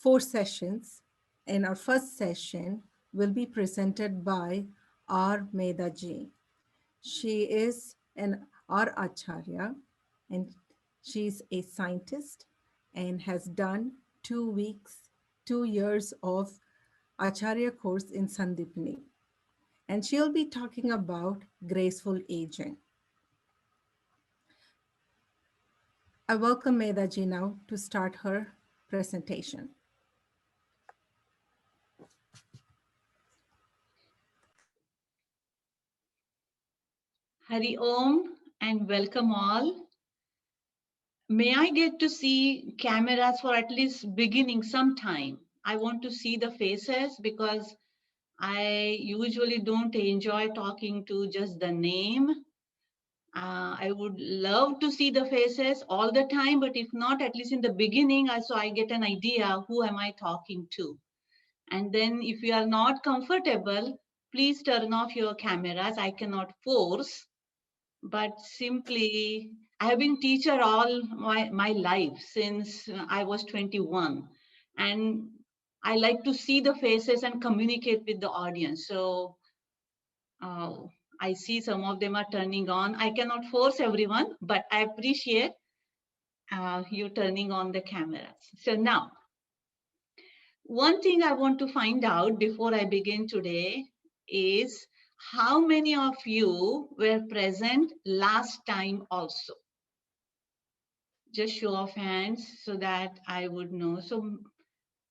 4 sessions. And our first session will be presented by R. Medaji. She is an R. Acharya, and she's a scientist and has done 2 years of Acharya course in Sandipni. And she'll be talking about graceful aging. I welcome Medaji now to start her presentation. Hari Om and welcome all. May I get to see cameras for at least beginning sometime? I want to see the faces because I usually don't enjoy talking to just the name. I would love to see the faces all the time, but if not, at least in the beginning, so I get an idea who am I talking to. And then if you are not comfortable, please turn off your cameras. I cannot force, but simply I have been teacher all my life since I was 21, and I like to see the faces and communicate with the audience. So I see some of them are turning on. I cannot force everyone, but I appreciate you turning on the cameras. So now, one thing I want to find out before I begin today is how many of you were present last time also? Just show of hands so that I would know. So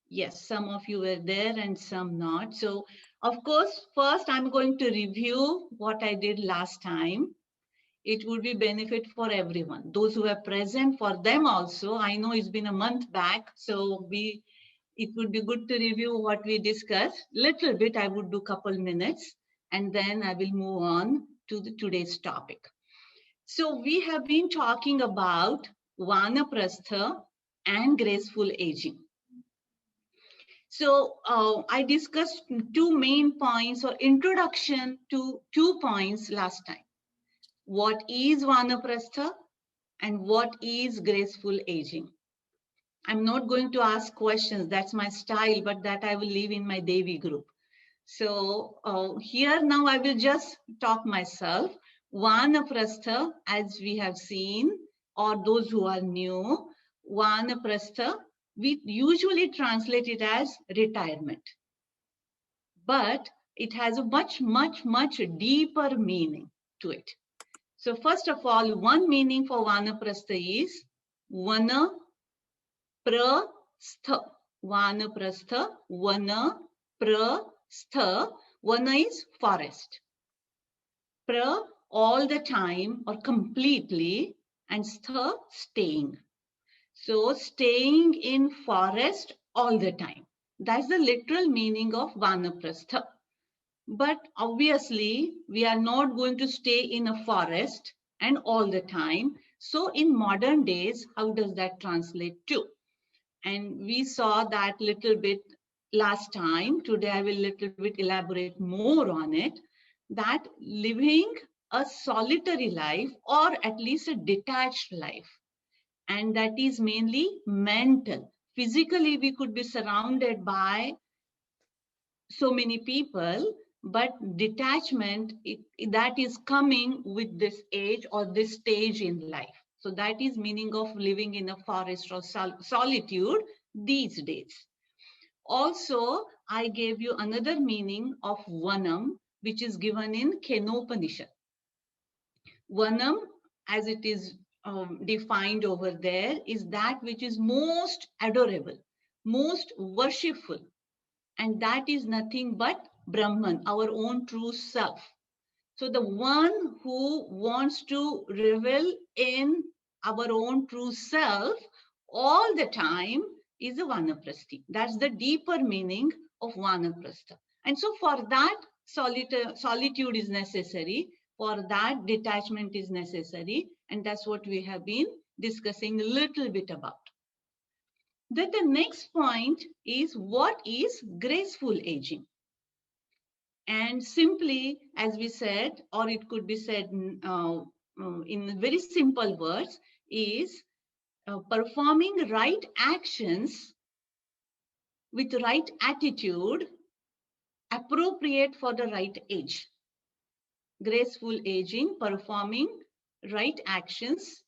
yes, some of you were there and some not. So of course, first I'm going to review what I did last time. It would be benefit for everyone. Those who are present, for them also. I know it's been a month back, so it would be good to review what we discussed. Little bit, I would do couple minutes, and then I will move on to today's topic. So we have been talking about Vanaprastha and graceful aging. So I discussed two main points or introduction to 2 points last time. What is Vanaprastha and what is graceful aging? I'm not going to ask questions, that's my style, but that I will leave in my Devi group. So here now I will just talk myself. Vanaprastha, as we have seen, or those who are new, Vanaprastha, we usually translate it as retirement. But it has a much, much, much deeper meaning to it. So first of all, one meaning for Vanaprastha is Vanaprastha. Vanaprastha, Vanaprastha. Vana is forest. Pra, all the time or completely, and stha, staying. So staying in forest all the time. That's the literal meaning of Vanaprastha. But obviously, we are not going to stay in a forest and all the time. So in modern days, how does that translate to? And we saw that little bit last time. Today, I will little bit elaborate more on it, that living a solitary life or at least a detached life. And that is mainly mental. Physically, we could be surrounded by so many people, but detachment, that is coming with this age or this stage in life. So that is meaning of living in a forest or solitude these days. Also, I gave you another meaning of Vanam, which is given in Kenopanishad. Vanam, as it is defined over there, is that which is most adorable, most worshipful, and that is nothing but Brahman, our own true self. So the one who wants to revel in our own true self all the time is a Vanaprasthi. That's the deeper meaning of Vanaprastha. And so for that, solitude is necessary. For that, detachment is necessary. And that's what we have been discussing a little bit about. Then the next point is, what is graceful aging? And simply, as we said, or it could be said in very simple words, is performing right actions with right attitude, appropriate for the right age. Graceful aging, performing right actions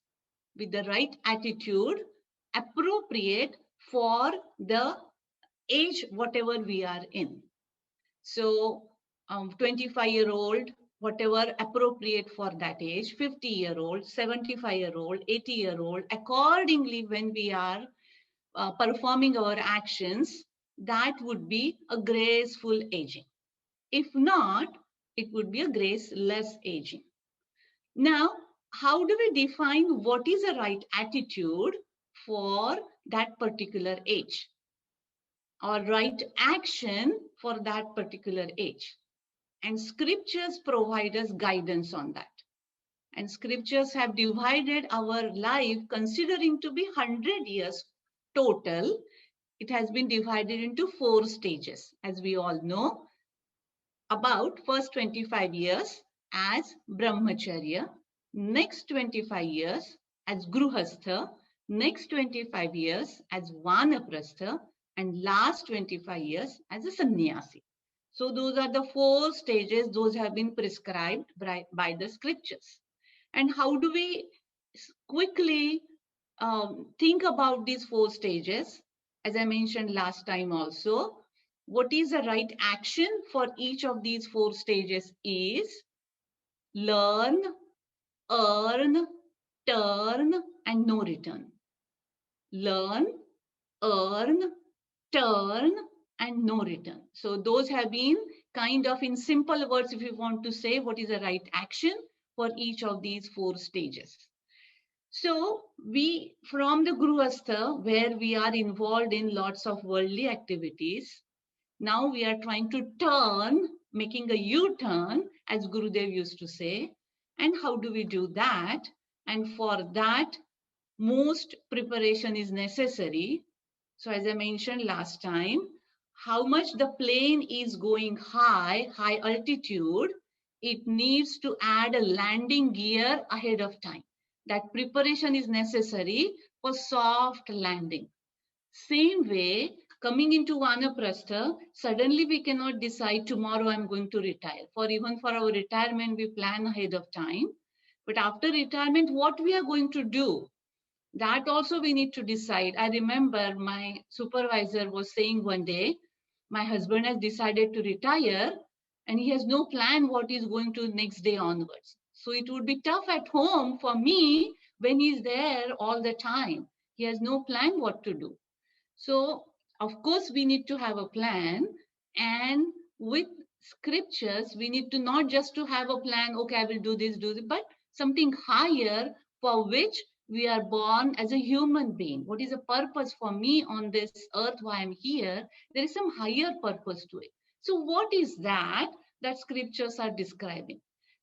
with the right attitude, appropriate for the age, whatever we are in. So 25-year-old, whatever appropriate for that age, 50-year-old, 75-year-old, 80-year-old, accordingly when we are performing our actions, that would be a graceful aging. If not, it would be a graceless aging. Now, how do we define what is a right attitude for that particular age, or right action for that particular age? And scriptures provide us guidance on that. And scriptures have divided our life, considering to be 100 years total. It has been divided into 4 stages, as we all know. About first 25 years as brahmacharya, next 25 years as gruhastha, next 25 years as vanaprastha, and last 25 years as a sannyasi. So those are the 4 stages. Those have been prescribed by the scriptures. And how do we quickly think about these 4 stages? As I mentioned last time also, what is the right action for each of these 4 stages is learn, earn, turn, and no return. Learn, earn, turn, and no return. So those have been kind of, in simple words, if you want to say what is the right action for each of these 4 stages. So we, from the Gruhastha, where we are involved in lots of worldly activities, now we are trying to turn, making a U-turn, as Gurudev used to say. And how do we do that? And for that, most preparation is necessary. So as I mentioned last time, how much the plane is going high altitude, it needs to add a landing gear ahead of time. That preparation is necessary for soft landing. Same way, coming into Vanaprastha, suddenly we cannot decide tomorrow I'm going to retire. Even for our retirement, we plan ahead of time. But after retirement, what we are going to do, that also we need to decide. I remember my supervisor was saying one day, my husband has decided to retire and he has no plan what he's going to next day onwards. So it would be tough at home for me when he's there all the time. He has no plan what to do. So, of course, we need to have a plan, and with scriptures, we need to not just to have a plan, okay, I will do this, but something higher for which we are born as a human being. What is the purpose for me on this earth, why I'm here? There is some higher purpose to it. So what is that scriptures are describing?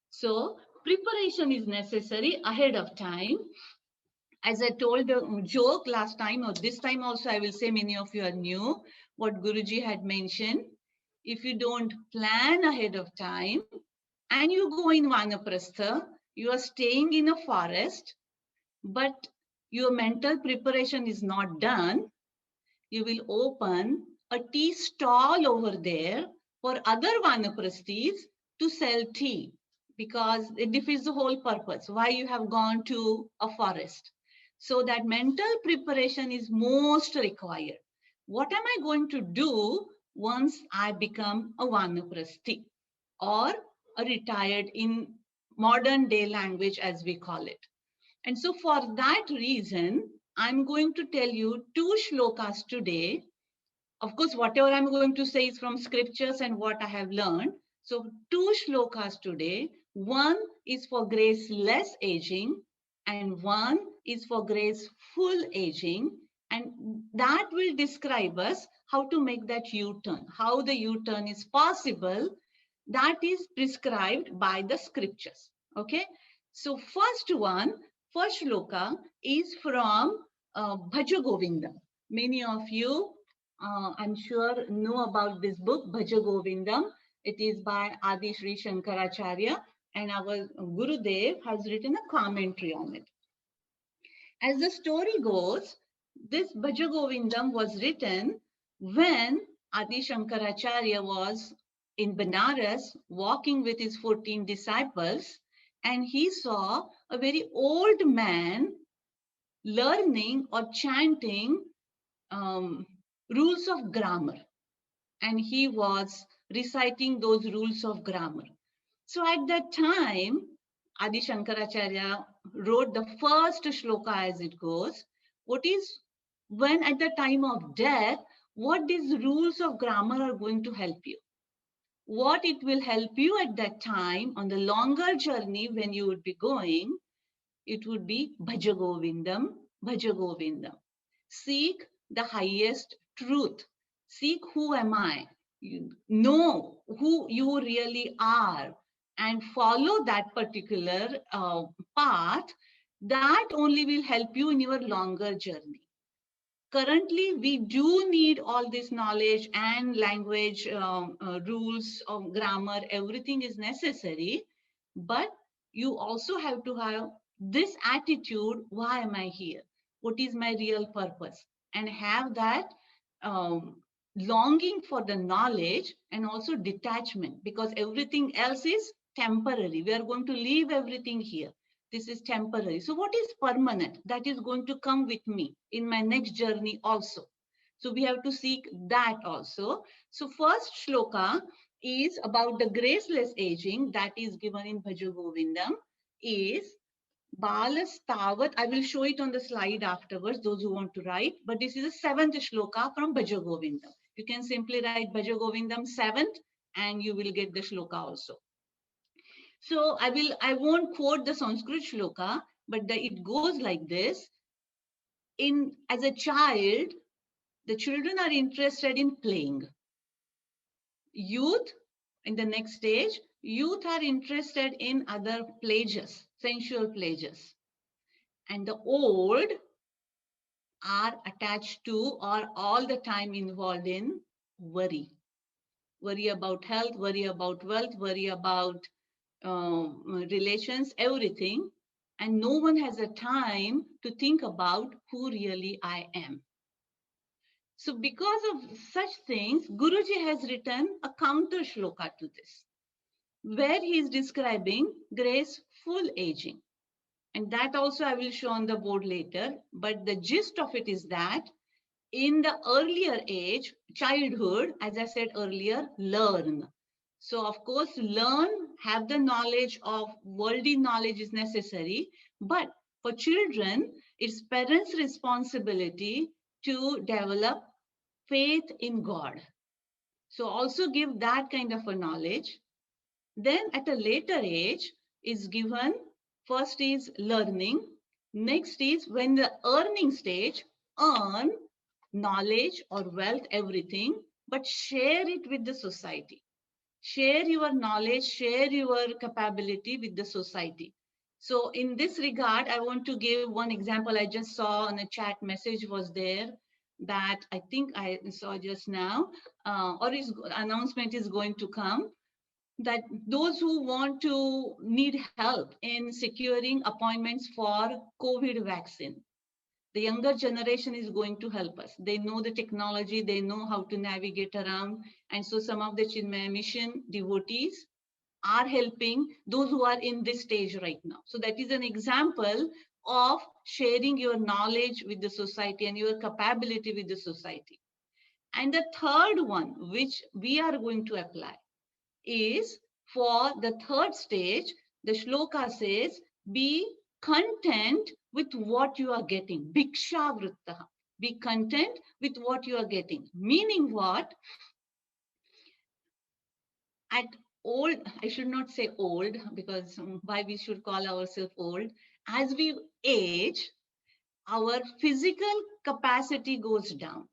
So preparation is necessary ahead of time. As I told the joke last time, or this time also, I will say many of you are new, what Guruji had mentioned. If you don't plan ahead of time and you go in Vanaprastha, you are staying in a forest, but your mental preparation is not done, you will open a tea stall over there for other Vanaprasthis to sell tea, because it defeats the whole purpose why you have gone to a forest. So that mental preparation is most required. What am I going to do once I become a Vanaprasthi, or a retired in modern day language as we call it? And so for that reason, I'm going to tell you 2 shlokas today. Of course, whatever I'm going to say is from scriptures and what I have learned. So 2 shlokas today. One is for graceless aging and one is for graceful aging. And that will describe us how to make that U-turn, how the U-turn is possible. That is prescribed by the scriptures. Okay. So first shloka is from Bhaja Govindam. Many of you, I'm sure, know about this book, Bhaja Govindam. It is by Adi Sri Shankaracharya, and our Gurudev has written a commentary on it. As the story goes, this Bhaja Govindam was written When Adi Shankaracharya was in Benares walking with his 14 disciples, and he saw a very old man learning or chanting rules of grammar, and he was reciting those rules of grammar. So at that time, Adi Shankaracharya wrote the first shloka as it goes. What is when at the time of death, what these rules of grammar are going to help you? What it will help you at that time on the longer journey when you would be going, it would be Bhaja Govindam, Bhaja Govindam. Seek the highest truth. Seek who am I? You know who you really are and follow that particular path. That only will help you in your longer journey. Currently, we do need all this knowledge and language rules of grammar, everything is necessary, but you also have to have this attitude, why am I here? What is my real purpose? And have that longing for the knowledge and also detachment, because everything else is temporary. We are going to leave everything here. This is temporary. So what is permanent? That is going to come with me in my next journey also. So we have to seek that also. So first shloka is about the graceless aging that is given in Bhaja Govindam is Balas Tavat. I will show it on the slide afterwards, those who want to write. But this is the seventh shloka from Bhaja Govindam. You can simply write Bhaja Govindam 7th and you will get the shloka also. So I won't quote the Sanskrit shloka, but it goes like this. As a child, the children are interested in playing. Youth, in the next stage, youth are interested in other pleasures, sensual pleasures. And the old are attached to or all the time involved in worry. Worry about health, worry about wealth, worry about relations, everything. And no one has a time to think about who really I am. So because of such things, Guruji has written a counter shloka to this, where he is describing graceful aging. And that also I will show on the board later. But the gist of it is that in the earlier age, childhood, as I said earlier, learn. So of course, learn, have the knowledge of worldly knowledge is necessary. But for children, it's parents' responsibility to develop faith in God. So also give that kind of a knowledge. Then at a later age is given, first is learning. Next is when the earning stage, earn knowledge or wealth, everything, but share it with the society. Share your knowledge, share your capability with the society. So in this regard, I want to give one example. I just saw on a chat message was there that I think I saw just now, or is announcement is going to come, that those who want to need help in securing appointments for COVID vaccine, the younger generation is going to help us. They know the technology, they know how to navigate around. And so some of the Chinmaya mission devotees are helping those who are in this stage right now. So that is an example of sharing your knowledge with the society and your capability with the society. And the third one, which we are going to apply, is for the third stage. The shloka says, be content with what you are getting. Bhiksha vrittaha. Be content with what you are getting. Meaning what? At old, I should not say old, because why we should call ourselves old? As we age, our physical capacity goes down.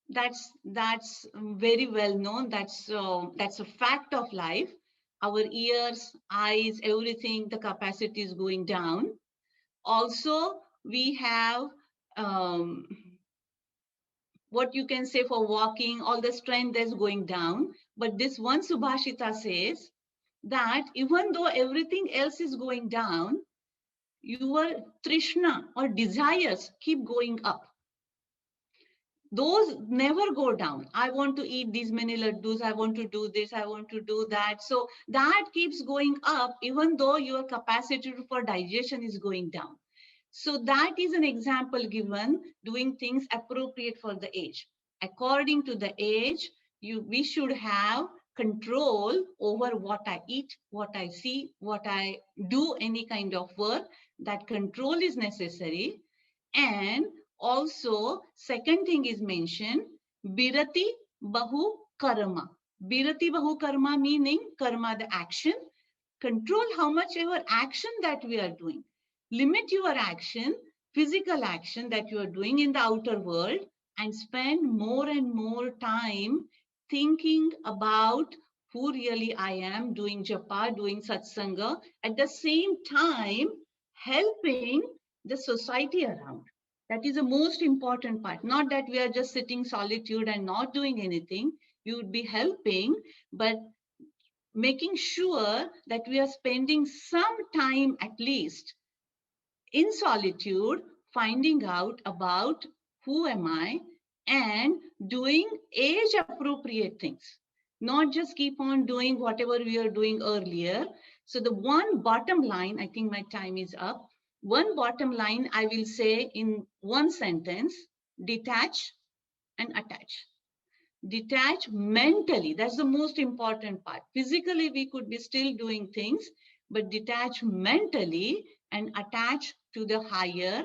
That's very well known. That's a fact of life. Our ears, eyes, everything, the capacity is going down. Also, we have what you can say for walking, all the strength is going down. But this one Subhashita says that even though everything else is going down, your trishna or desires keep going up. those never go down. I want to eat these many laddus, I want to do this, I want to do that. So that keeps going up, even though your capacity for digestion is going down. So that is an example given, doing things appropriate for the age. According to the age, we should have control over what I eat, what I see, what I do, any kind of work. That control is necessary. And also, second thing is mentioned, birati bahu karma. Birati bahu karma meaning karma, the action. Control how much ever action that we are doing. Limit your action, physical action that you are doing in the outer world, and spend more and more time thinking about who really I am, doing japa, doing satsanga, at the same time helping the society around. That is the most important part. Not that we are just sitting solitude and not doing anything. We would be helping, but making sure that we are spending some time at least in solitude, finding out about who am I and doing age appropriate things, not just keep on doing whatever we are doing earlier. So the one bottom line, I think my time is up. One bottom line I will say in one sentence: detach and attach. Detach mentally, that's the most important part. Physically we could be still doing things, but detach mentally and attach to the higher,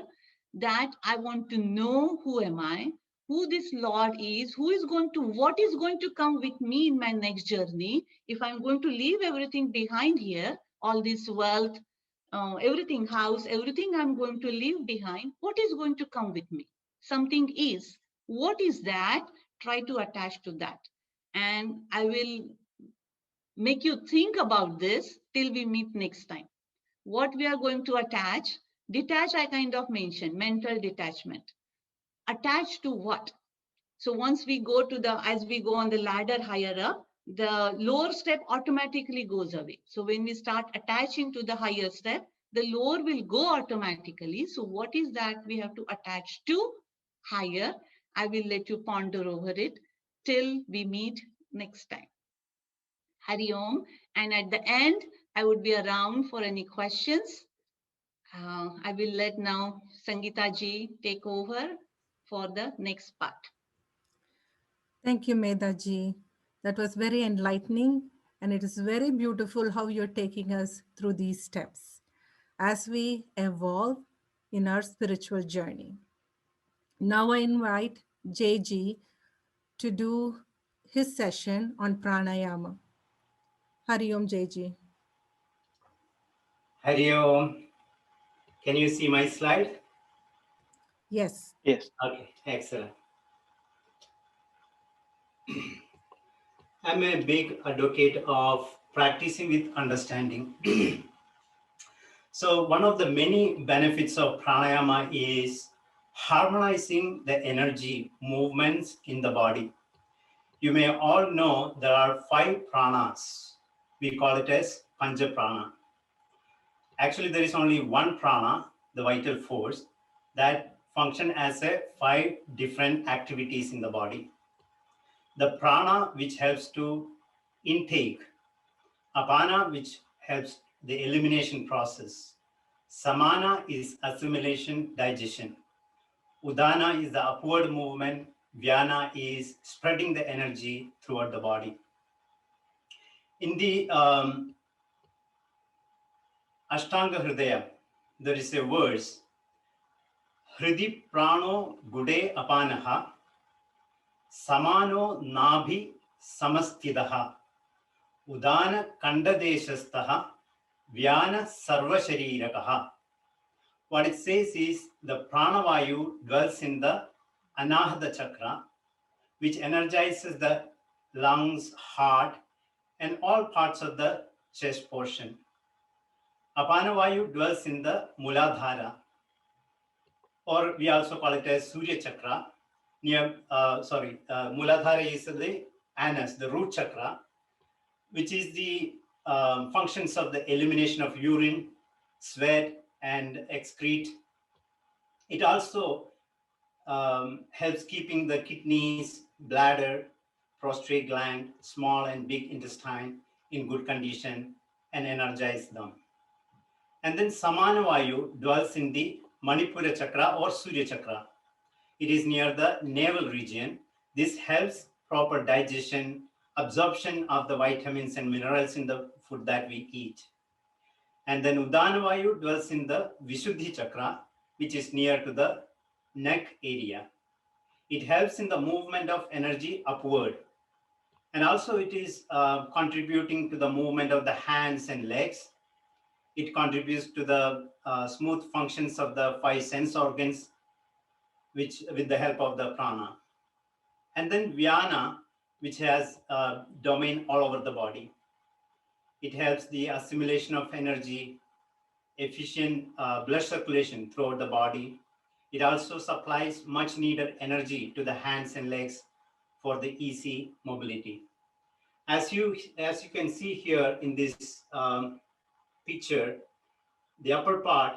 that I want to know who am I, who this Lord is, who is going to, what is going to come with me in my next journey. If I'm going to leave everything behind here, all this wealth, everything, house, everything I'm going to leave behind, what is going to come with me? Something is. What is that? Try to attach to that. And I will make you think about this till we meet next time. What we are going to attach, detach, I kind of mentioned, mental detachment. Attach to what? So once we go to the, as we go on the ladder higher up, the lower step automatically goes away. So when we start attaching to the higher step, the lower will go automatically. So what is that we have to attach to higher? I will let you ponder over it till we meet next time. Hari Om. And at the end, I would be around for any questions. I will let now Sangeeta ji take over for the next part. Thank you, Medaji. That was very enlightening, and it is very beautiful how you're taking us through these steps as we evolve in our spiritual journey. Now I invite JG to do his session on pranayama. Hari Om, JG. Hari Om. Can you see my slide? Yes. Yes. Okay, excellent. I'm a big advocate of practicing with understanding. So one of the many benefits of pranayama is harmonizing the energy movements in the body. You may all know there are 5 pranas. We call it as Pancha Prana. Actually, there is only one prana, the vital force, that function as a 5 different activities in the body. The prana, which helps to intake, apana, which helps the elimination process, samana is assimilation, digestion, udana is the upward movement, vyana is spreading the energy throughout the body. In the Ashtanga Hridaya, there is a verse, Hridi prano gude apanaha, samano nabhi samastidaha, udana kandadeshastaha, vyana sarvasharirakaha. What it says is the pranavayu dwells in the anahata chakra, which energizes the lungs, heart, and all parts of the chest portion. Apanavayu dwells in the muladhara, or we also call it as Surya chakra. Muladhara is the anus, the root chakra, which is the functions of the elimination of urine, sweat, and excrete. It also helps keeping the kidneys, bladder, prostate gland, small and big intestine in good condition and energize them. And then Samana Vayu dwells in the Manipura chakra or Surya chakra. It is near the navel region. This helps proper digestion, absorption of the vitamins and minerals in the food that we eat. And then Udana Vayu dwells in the Vishuddhi chakra, which is near to the neck area. It helps in the movement of energy upward. And also it is contributing to the movement of the hands and legs. It contributes to the smooth functions of the five sense organs, which with the help of the prana. And then Vyana, which has domain all over the body. It helps the assimilation of energy, efficient blood circulation throughout the body. It also supplies much needed energy to the hands and legs for the easy mobility. As you can see here in this picture, the upper part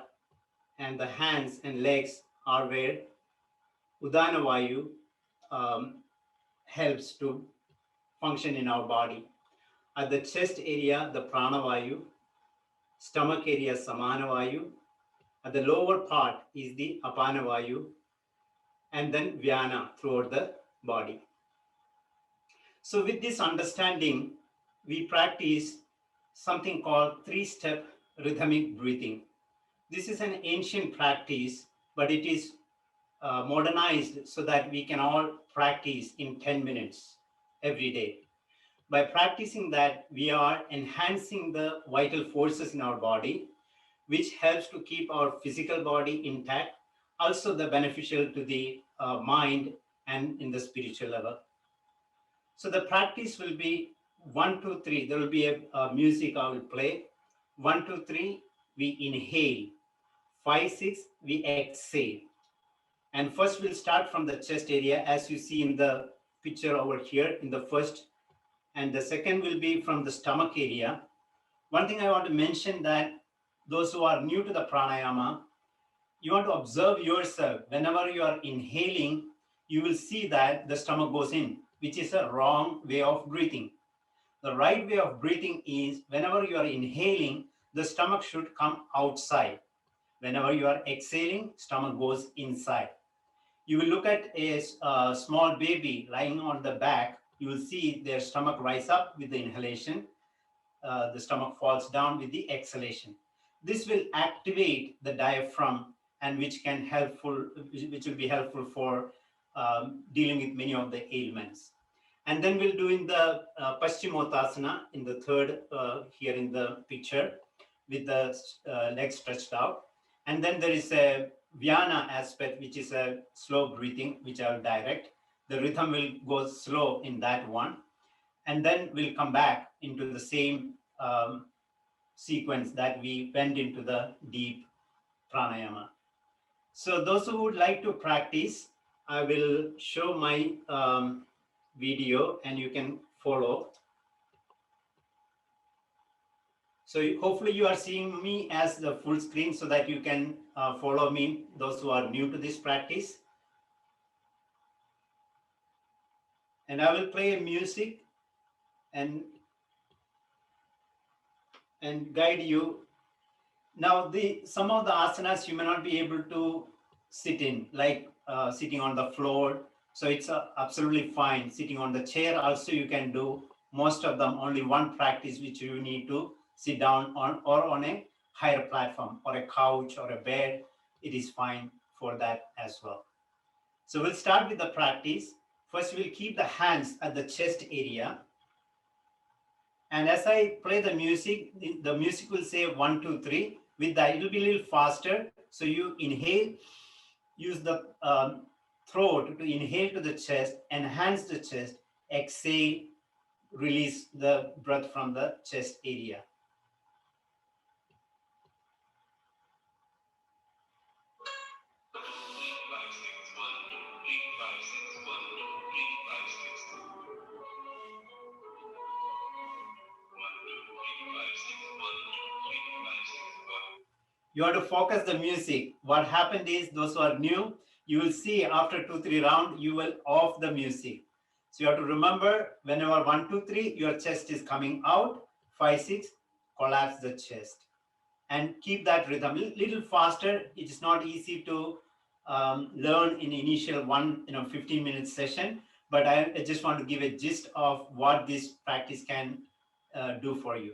and the hands and legs are where Udana Vayu helps to function in our body. At the chest area, the Prana Vayu, stomach area, Samana Vayu. At the lower part is the Apana Vayu, and then Vyana throughout the body. So with this understanding, we practice something called three-step rhythmic breathing. This is an ancient practice, but it is modernized so that we can all practice in 10 minutes every day. By practicing that, we are enhancing the vital forces in our body, which helps to keep our physical body intact, also the beneficial to the mind and in the spiritual level. So the practice will be 1, 2, 3. There will be a music I will play. 1, 2, 3, we inhale. 5, 6, we exhale. And first we'll start from the chest area, as you see in the picture over here in the first. And the second will be from the stomach area. One thing I want to mention that those who are new to the pranayama, you want to observe yourself. Whenever you are inhaling, you will see that the stomach goes in, which is a wrong way of breathing. The right way of breathing is whenever you are inhaling, the stomach should come outside. Whenever you are exhaling, stomach goes inside. You will look at a small baby lying on the back. You will see their stomach rise up with the inhalation. The stomach falls down with the exhalation. This will activate the diaphragm, and which will be helpful for dealing with many of the ailments. And then we'll do in the Pastimothanasana in the third here in the picture with the legs stretched out. And then there is a Vyana aspect, which is a slow breathing, which I will direct. The rhythm will go slow in that one. And then we'll come back into the same sequence that we went into the deep pranayama. So those who would like to practice, I will show my video and you can follow. So hopefully you are seeing me as the full screen so that you can follow me, those who are new to this practice. And I will play a music and guide you. Now, some of the asanas you may not be able to sit in, like sitting on the floor. So it's absolutely fine. Sitting on the chair also you can do. Most of them only one practice which you need to sit down on or on a higher platform or a couch or a bed. It is fine for that as well. So we'll start with the practice. First, we'll keep the hands at the chest area. And as I play the music will say 1, 2, 3. With that, it will be a little faster. So you inhale, use the throat to inhale to the chest, enhance the chest, exhale, release the breath from the chest area. You have to focus the music. What happened is, those who are new, You will see after 2-3 rounds, you will off the music. So you have to remember, whenever 1, 2, 3, your chest is coming out. 5, 6, collapse the chest. And keep that rhythm a little faster. It is not easy to learn in initial 15-minute session, but I just want to give a gist of what this practice can do for you.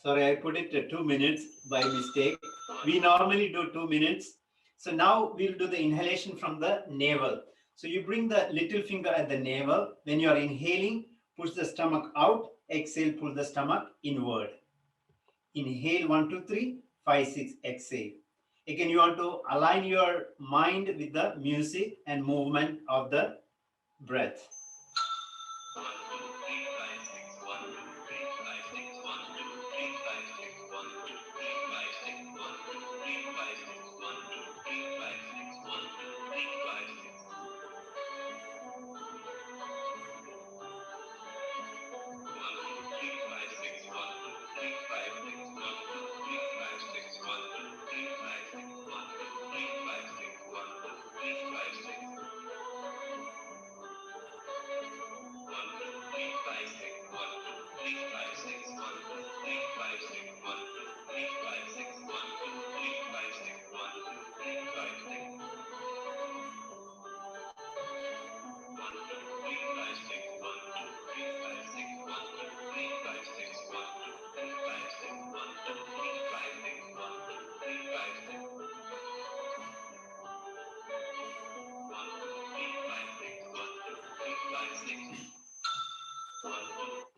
Sorry, I put it 2 minutes by mistake. We normally do 2 minutes. So now we'll do the inhalation from the navel. So you bring the little finger at the navel. When you are inhaling, push the stomach out. Exhale, pull the stomach inward. Inhale 1, 2, 3, 5, 6, exhale. Again, you want to align your mind with the music and movement of the breath.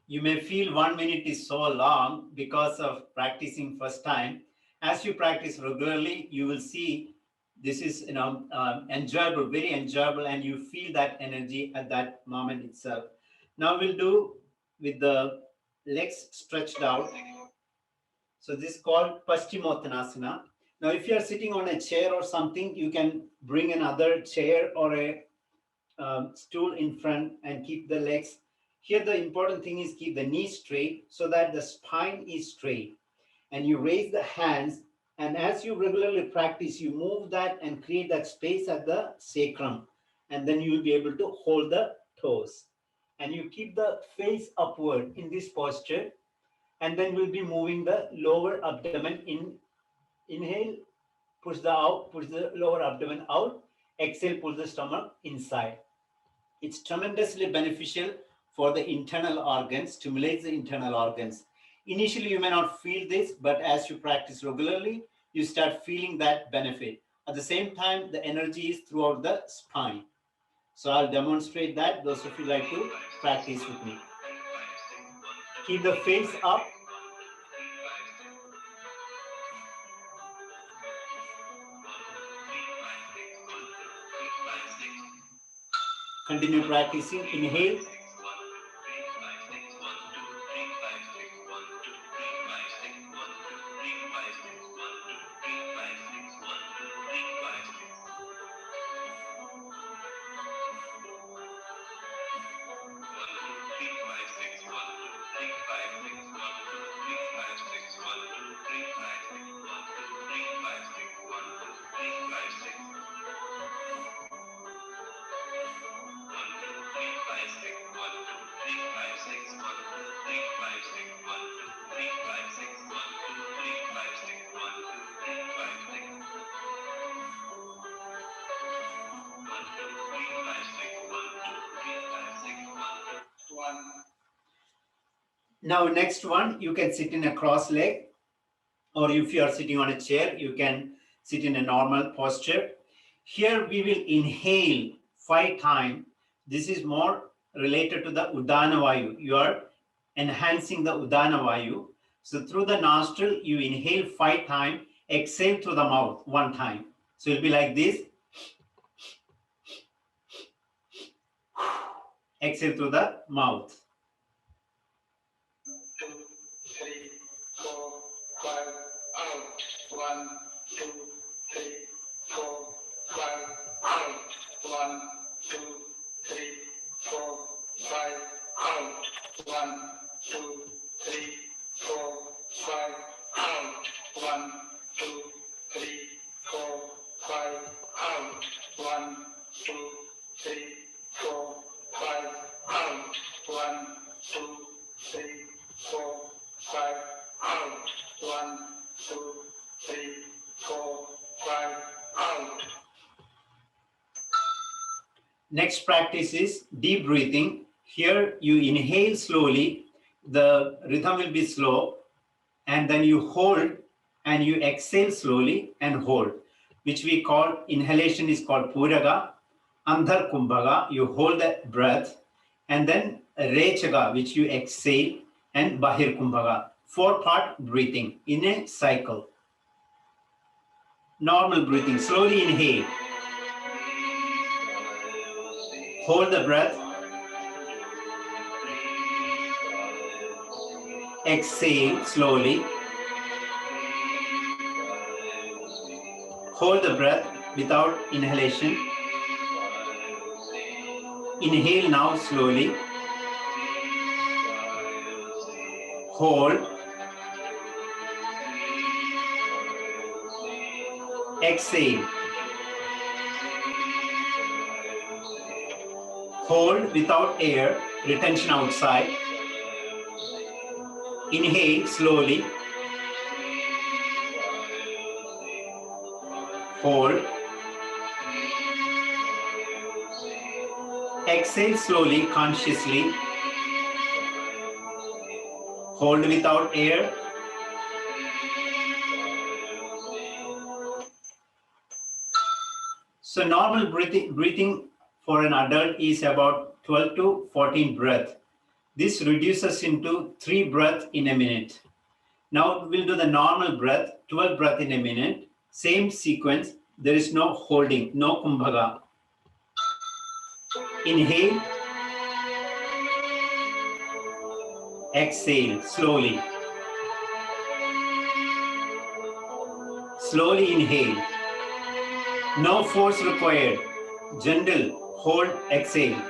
You may feel 1 minute is so long because of practicing first time. As you practice regularly, you will see this is enjoyable, very enjoyable, and you feel that energy at that moment itself. Now we'll do with the legs stretched out. So this is called Pastimothanasana. Now if you are sitting on a chair or something, you can bring another chair or a stool in front and keep the legs. Here the important thing is keep the knees straight so that the spine is straight. And you raise the hands, and as you regularly practice, you move that and create that space at the sacrum. And then you will be able to hold the toes. And you keep the face upward in this posture. And then we'll be moving the lower abdomen in. Inhale, push the lower abdomen out. Exhale, pull the stomach inside. It's tremendously beneficial for the internal organs, stimulates the internal organs. Initially, you may not feel this, but as you practice regularly, you start feeling that benefit. At the same time, the energy is throughout the spine. So I'll demonstrate that. Those of you like to practice with me. Keep the face up. Continue practicing. Inhale. Now, next one, you can sit in a cross leg, or if you are sitting on a chair, you can sit in a normal posture. Here we will inhale 5 times. This is more related to the Udana Vayu. You are enhancing the Udana Vayu. So through the nostril, you inhale 5 times, exhale through the mouth 1 time. So it'll be like this. Exhale through the mouth. 2, 3, 4, 5, out. 1, 2, 3, 4, 5, out. 1, 2, 3, 4, 5, out. 1, 2, 3, 4, 5, out. 1, 2, 3, 4, 5, out. 1, 2, 3, 4, 5, out. 1, 2, 3, 4, 5, out. 1, 2, 3, 4, 5, out. Next practice is deep breathing. Here you inhale slowly, the rhythm will be slow, and then you hold and you exhale slowly and hold, which we call, inhalation is called Puraga, Andhar Kumbhaga, you hold the breath, and then Rechaga, which you exhale, and Bahir Kumbhaga. 4-part breathing in a cycle. Normal breathing, slowly inhale. Hold the breath. Exhale slowly. Hold the breath without inhalation. Inhale now slowly. Hold. Exhale. Hold without air, retention outside. Inhale slowly. Hold. Exhale slowly, consciously. Hold without air. So normal breathing for an adult is about 12 to 14 breaths. This reduces into 3 breaths in a minute. Now we'll do the normal breath, 12 breaths in a minute. Same sequence, there is no holding, no kumbhaga. Inhale. Exhale slowly. Slowly inhale. No force required. Gentle. Hold. Exhale.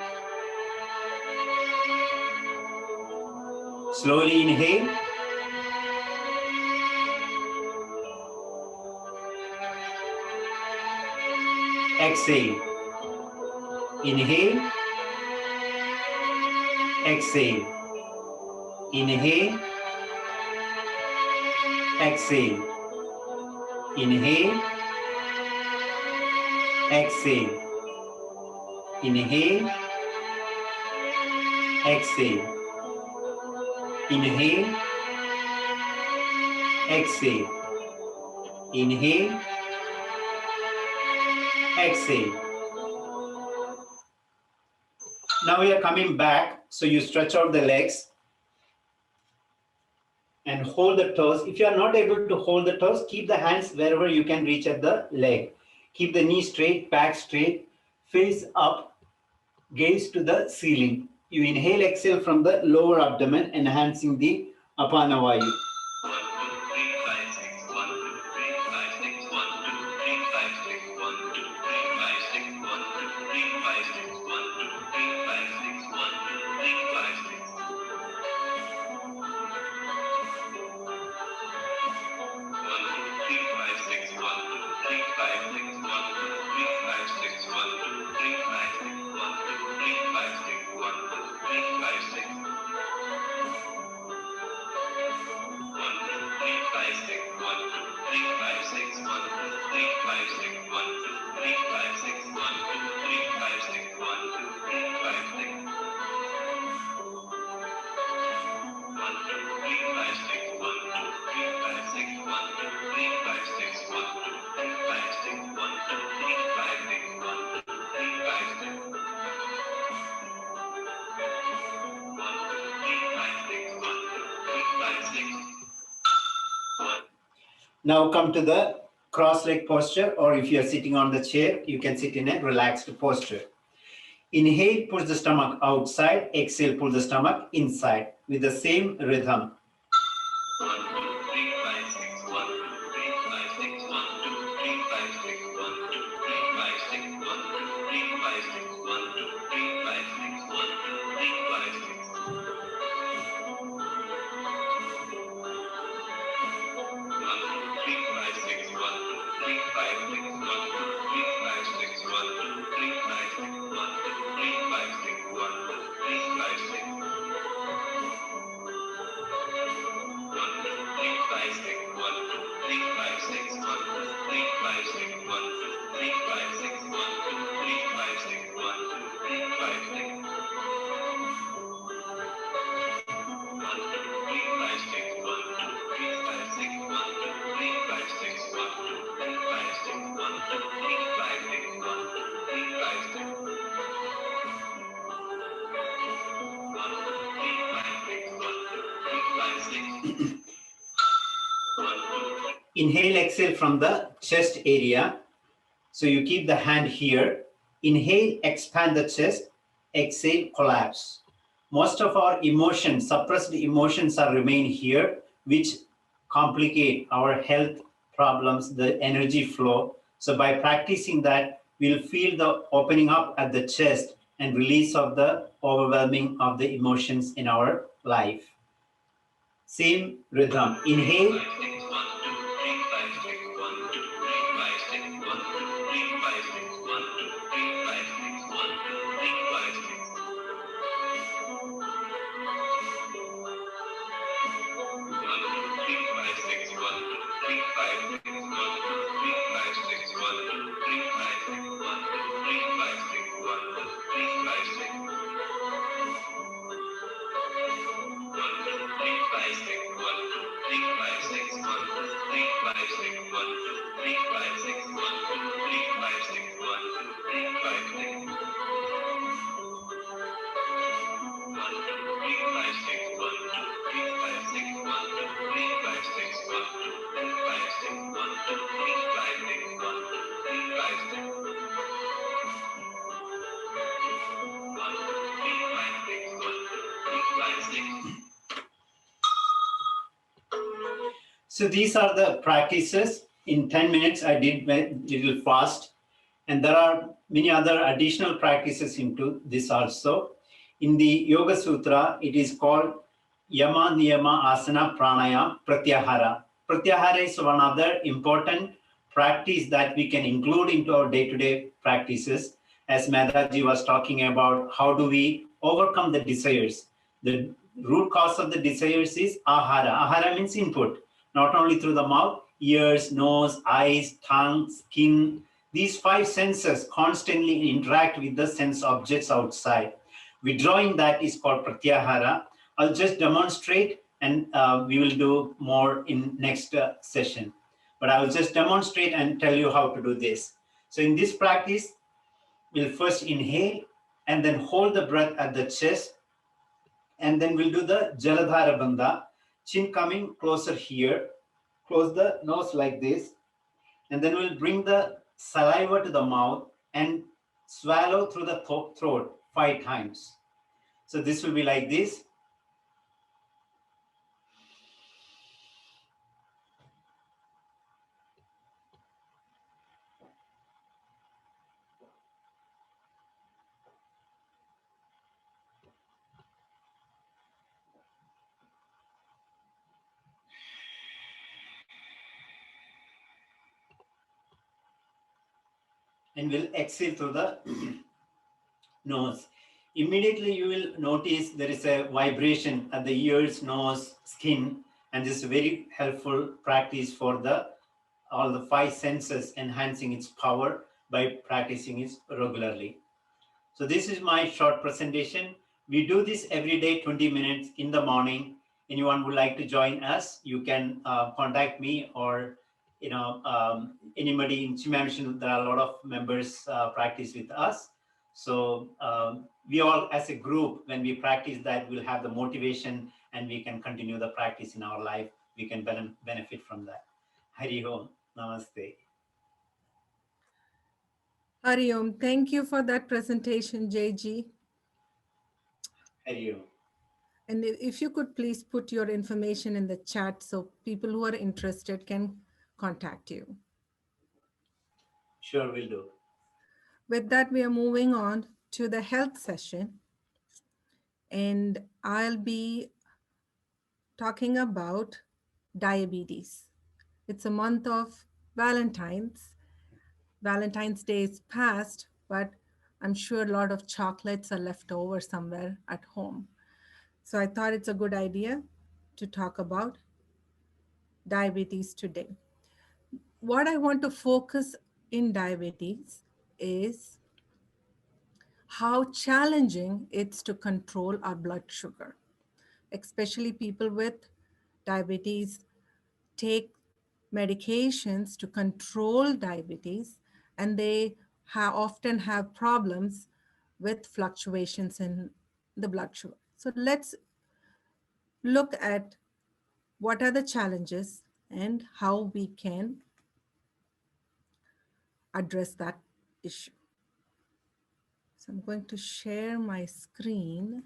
Slowly inhale. Exhale. Inhale. Exhale. Inhale. Exhale. Inhale. Exhale. Inhale. Exhale. Inhale. Exhale. Inhale. Exhale. Now we are coming back. So you stretch out the legs and hold the toes. If you are not able to hold the toes, keep the hands wherever you can reach at the leg. Keep the knee straight, back straight, face up, gaze to the ceiling. You inhale, exhale from the lower abdomen, enhancing the Apana Vayu. 1, 2, 3, 5, 6, 1, 2, 3, 5, 6, 1, 2, 3, 5, 6, 1, 2, 3, 5, 6, 1, 2, 3, 5, 6, 1, 2, 3, 5, 6, 1, 2, 3, 5, 6. 1, 2, 3, 5, 6, 1, 2, 3, 5, 6. Now come to the cross-leg posture, or if you're sitting on the chair, you can sit in a relaxed posture. Inhale, push the stomach outside. Exhale, pull the stomach inside with the same rhythm. 1, 2, 3, 5, 6, 1, 2, 3, 5, 6, 1, 2, 3, 5, 6, 1, 2, 3, 5, 6, 1, 2, 3, 5, 6, 1, 2, 3, 5, 6, 1, 2, 3, 5, 6. Inhale, exhale from the chest area. So you keep the hand here. Inhale, expand the chest. Exhale, collapse. Most of our emotions, suppressed emotions are remain here, which complicate our health problems, the energy flow. So by practicing that, we'll feel the opening up at the chest and release of the overwhelming of the emotions in our life. Same rhythm. Inhale. 6. So these are the practices. In 10 minutes, I did a little fast. And there are many other additional practices into this also. In the Yoga Sutra, it is called Yama Niyama Asana Pranayama Pratyahara. Pratyahara is one other important practice that we can include into our day-to-day practices. As Mehtaji was talking about, how do we overcome the desires? The root cause of the desires is ahara. Ahara means input, not only through the mouth, ears, nose, eyes, tongue, skin. These 5 senses constantly interact with the sense objects outside. Withdrawing that is called pratyahara. I'll just demonstrate, and we will do more in next session. But I will just demonstrate and tell you how to do this. So in this practice, we'll first inhale and then hold the breath at the chest. And then we'll do the Jaladhara Bandha. Chin coming closer here. Close the nose like this. And then we'll bring the saliva to the mouth and swallow through the throat 5 times. So this will be like this. And we'll exhale through the nose. Immediately you will notice there is a vibration at the ears, nose, skin, and this is a very helpful practice for all the 5 senses, enhancing its power by practicing it regularly. So this is my short presentation. We do this every day, 20 minutes in the morning. Anyone would like to join us, you can contact me, or anybody in Chinmaya Mission. There are a lot of members practice with us. So we all as a group, when we practice that, we'll have the motivation and we can continue the practice in our life. We can benefit from that. Hari Om. Namaste. Hari Om. Thank you for that presentation, JG. Hari Om. And if you could please put your information in the chat so people who are interested can contact you. Sure, will do. With that, we are moving on to the health session. And I'll be talking about diabetes. It's a month of Valentine's. Valentine's Day is past, but I'm sure a lot of chocolates are left over somewhere at home. So I thought it's a good idea to talk about diabetes today. What I want to focus in diabetes is how challenging it's to control our blood sugar, especially people with diabetes take medications to control diabetes, and they often have problems with fluctuations in the blood sugar. So let's look at what are the challenges and how we can address that issue. So I'm going to share my screen.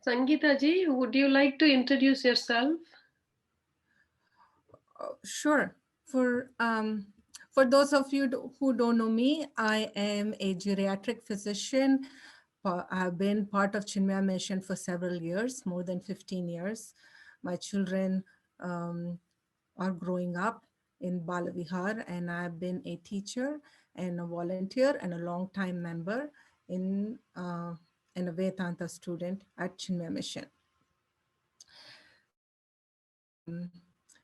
Sangeeta ji, would you like to introduce yourself? Sure. For those of you who don't know me, I am a geriatric physician. I've been part of Chinmaya mission for several years, more than 15 years. My children are growing up in Balavihar, and I've been a teacher and a volunteer and a long-time member and a Vedanta student at Chinmaya mission.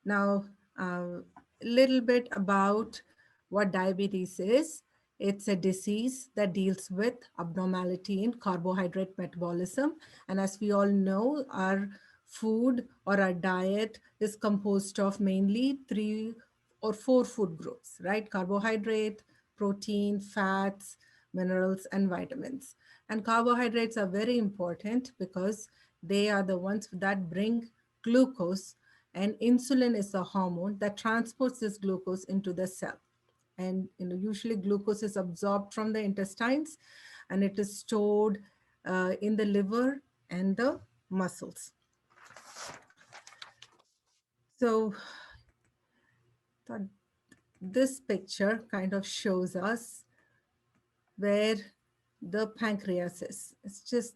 Now, a little bit about what diabetes is. It's a disease that deals with abnormality in carbohydrate metabolism. And as we all know, our food or our diet is composed of mainly 3 or 4 food groups, right? Carbohydrate, protein, fats, minerals, and vitamins. And carbohydrates are very important because they are the ones that bring glucose, and insulin is a hormone that transports this glucose into the cell. And usually glucose is absorbed from the intestines, and it is stored in the liver and the muscles. So this picture kind of shows us where the pancreas is. It's just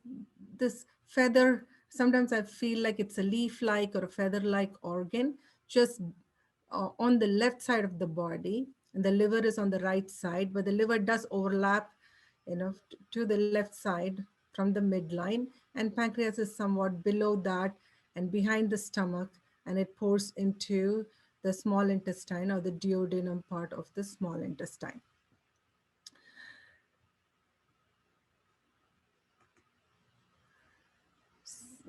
this feather. Sometimes I feel like it's a leaf-like or a feather-like organ, just on the left side of the body, and the liver is on the right side, but the liver does overlap, to the left side from the midline, and pancreas is somewhat below that and behind the stomach, and it pours into the small intestine or the duodenum part of the small intestine.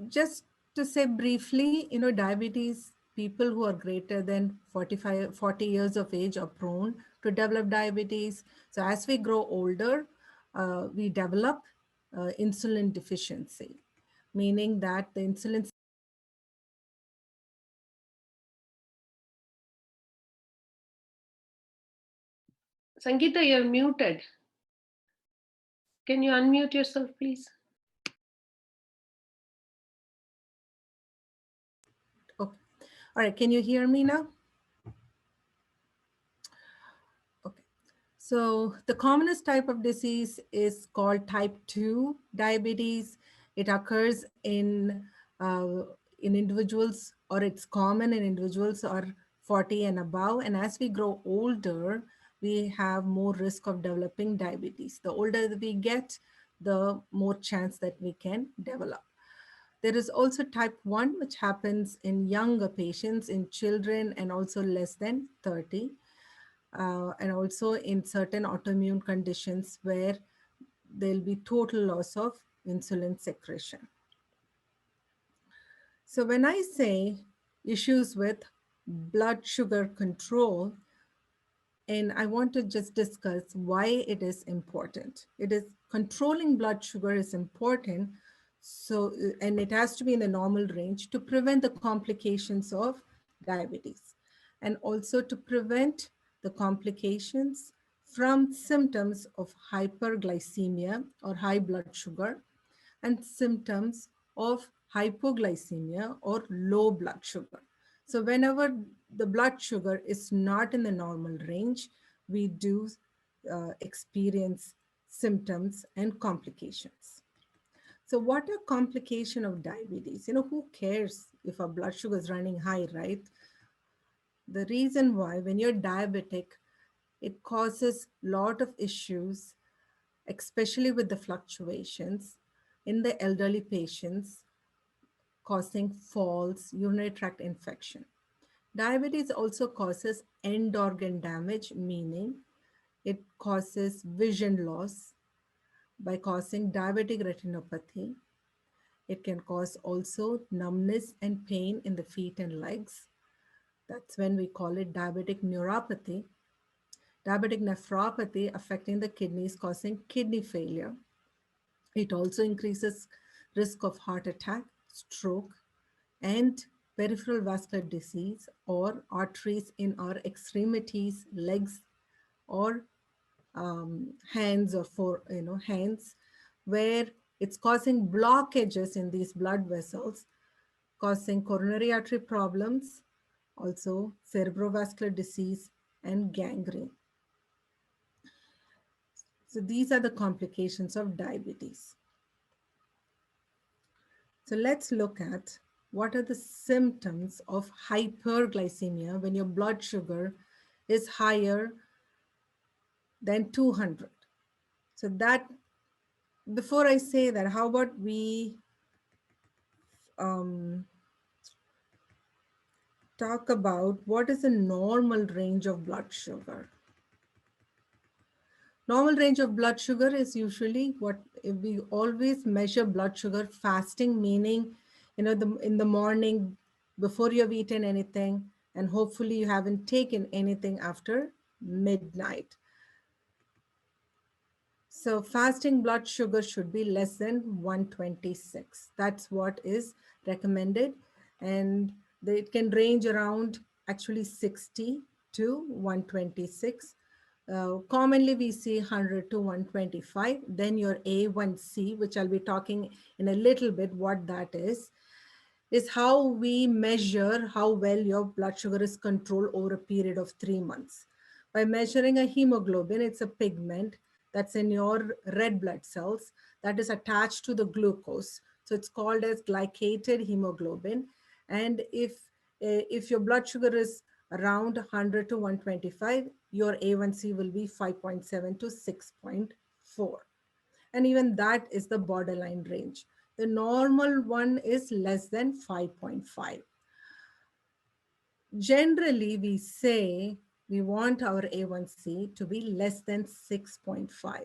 Just to say briefly, diabetes, people who are greater than 40 years of age are prone to develop diabetes. So as we grow older, we develop insulin deficiency, meaning that the insulin. Sangeeta, you're muted. Can you unmute yourself, please? Okay. All right, can you hear me now? Okay. So the commonest type of disease is called type 2 diabetes. It occurs in individuals, or it's common in individuals are 40 and above. And as we grow older, we have more risk of developing diabetes. The older we get, the more chance that we can develop. There is also type 1, which happens in younger patients, in children, and also less than 30. And also in certain autoimmune conditions where there'll be total loss of insulin secretion. So when I say issues with blood sugar control, and I want to just discuss why it is important. It is controlling blood sugar is important. So, and it has to be in the normal range to prevent the complications of diabetes. and also to prevent the complications from symptoms of hyperglycemia or high blood sugar and symptoms of hypoglycemia or low blood sugar. So whenever the blood sugar is not in the normal range, we do experience symptoms and complications. So what are complication of diabetes? Who cares if our blood sugar is running high, right? The reason why when you're diabetic, it causes a lot of issues, especially with the fluctuations in the elderly patients, causing falls, urinary tract infection. Diabetes also causes end organ damage, meaning it causes vision loss by causing diabetic retinopathy. It can cause also numbness and pain in the feet and legs. That's when we call it diabetic neuropathy. Diabetic nephropathy affecting the kidneys, causing kidney failure. It also increases risk of heart attack, stroke, and peripheral vascular disease or arteries in our extremities, legs, or hands or hands, where it's causing blockages in these blood vessels, causing coronary artery problems, also cerebrovascular disease and gangrene. So these are the complications of diabetes. So let's look at what are the symptoms of hyperglycemia when your blood sugar is higher than 200. So that, before I say that, how about we um, talk about what is the normal range of blood sugar. Normal range of blood sugar is usually what we always measure blood sugar fasting, meaning, in the morning before you have eaten anything, and hopefully you haven't taken anything after midnight. So fasting blood sugar should be less than 126. That's what is recommended. And it can range around actually 60 to 126. Commonly, we see 100 to 125. Then your A1C, which I'll be talking in a little bit what that is how we measure how well your blood sugar is controlled over a period of 3 months. By measuring a hemoglobin, it's a pigment that's in your red blood cells that is attached to the glucose. So it's called as glycated hemoglobin. And if your blood sugar is around 100 to 125, your A1C will be 5.7 to 6.4. And even that is the borderline range. The normal one is less than 5.5. Generally, we say we want our A1C to be less than 6.5.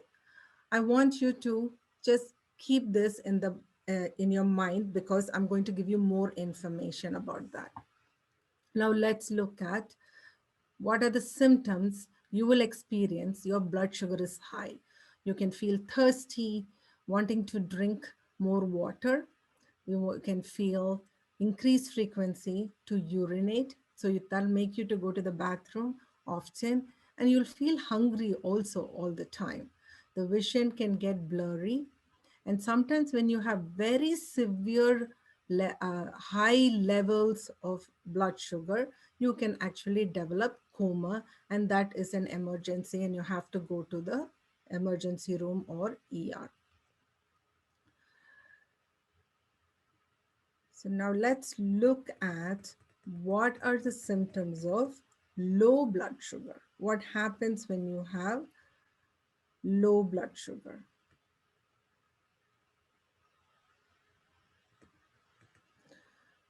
I want you to just keep this in your mind because I'm going to give you more information about that. Now let's look at what are the symptoms you will experience. Your blood sugar is high. You can feel thirsty, wanting to drink more water. You can feel increased frequency to urinate. So that'll make you to go to the bathroom often. And you'll feel hungry also all the time. The vision can get blurry. And sometimes when you have very severe high levels of blood sugar, you can actually develop coma, and that is an emergency and you have to go to the emergency room or ER. So now let's look at what are the symptoms of low blood sugar. What happens when you have low blood sugar?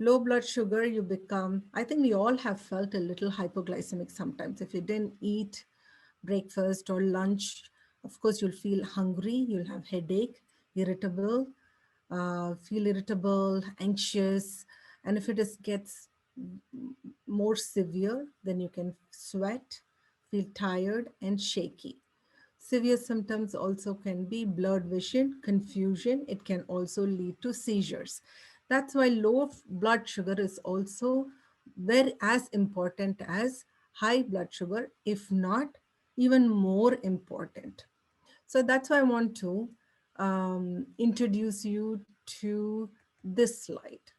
Low blood sugar, you become, I think we all have felt a little hypoglycemic sometimes. If you didn't eat breakfast or lunch, of course, you'll feel hungry, you'll have headache, irritable, feel irritable, anxious. And if gets more severe, then you can sweat, feel tired and shaky. Severe symptoms also can be blurred vision, confusion. It can also lead to seizures. That's why low blood sugar is also very as important as high blood sugar, if not even more important. So that's why I want to introduce you to this slide.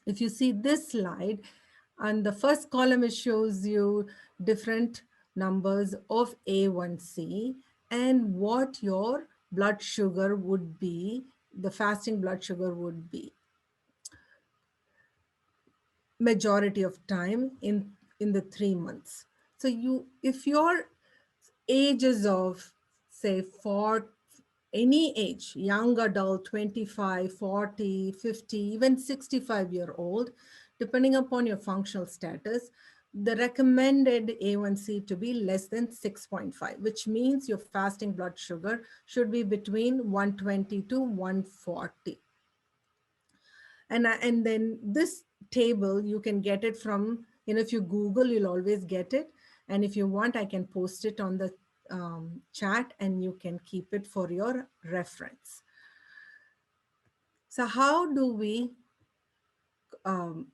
If you see this slide, and the first column, it shows you different numbers of A1C and what your blood sugar would be, the fasting blood sugar would be majority of time in the 3 months. So you, if your ages of say for any age, young adult, 25, 40, 50, even 65-year-old, depending upon your functional status, the recommended A1C to be less than 6.5, which means your fasting blood sugar should be between 120 to 140. And then this table, you can get it from, if you Google, you'll always get it. And if you want, I can post it on the chat and you can keep it for your reference. So how do we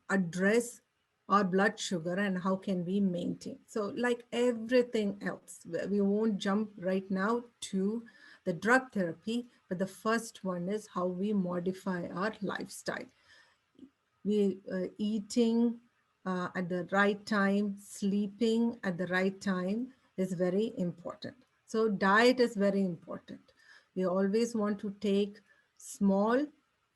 address our blood sugar and how can we maintain? So like everything else, we won't jump right now to the drug therapy, but the first one is how we modify our lifestyle. We eating at the right time, sleeping at the right time is very important. So diet is very important. We always want to take small,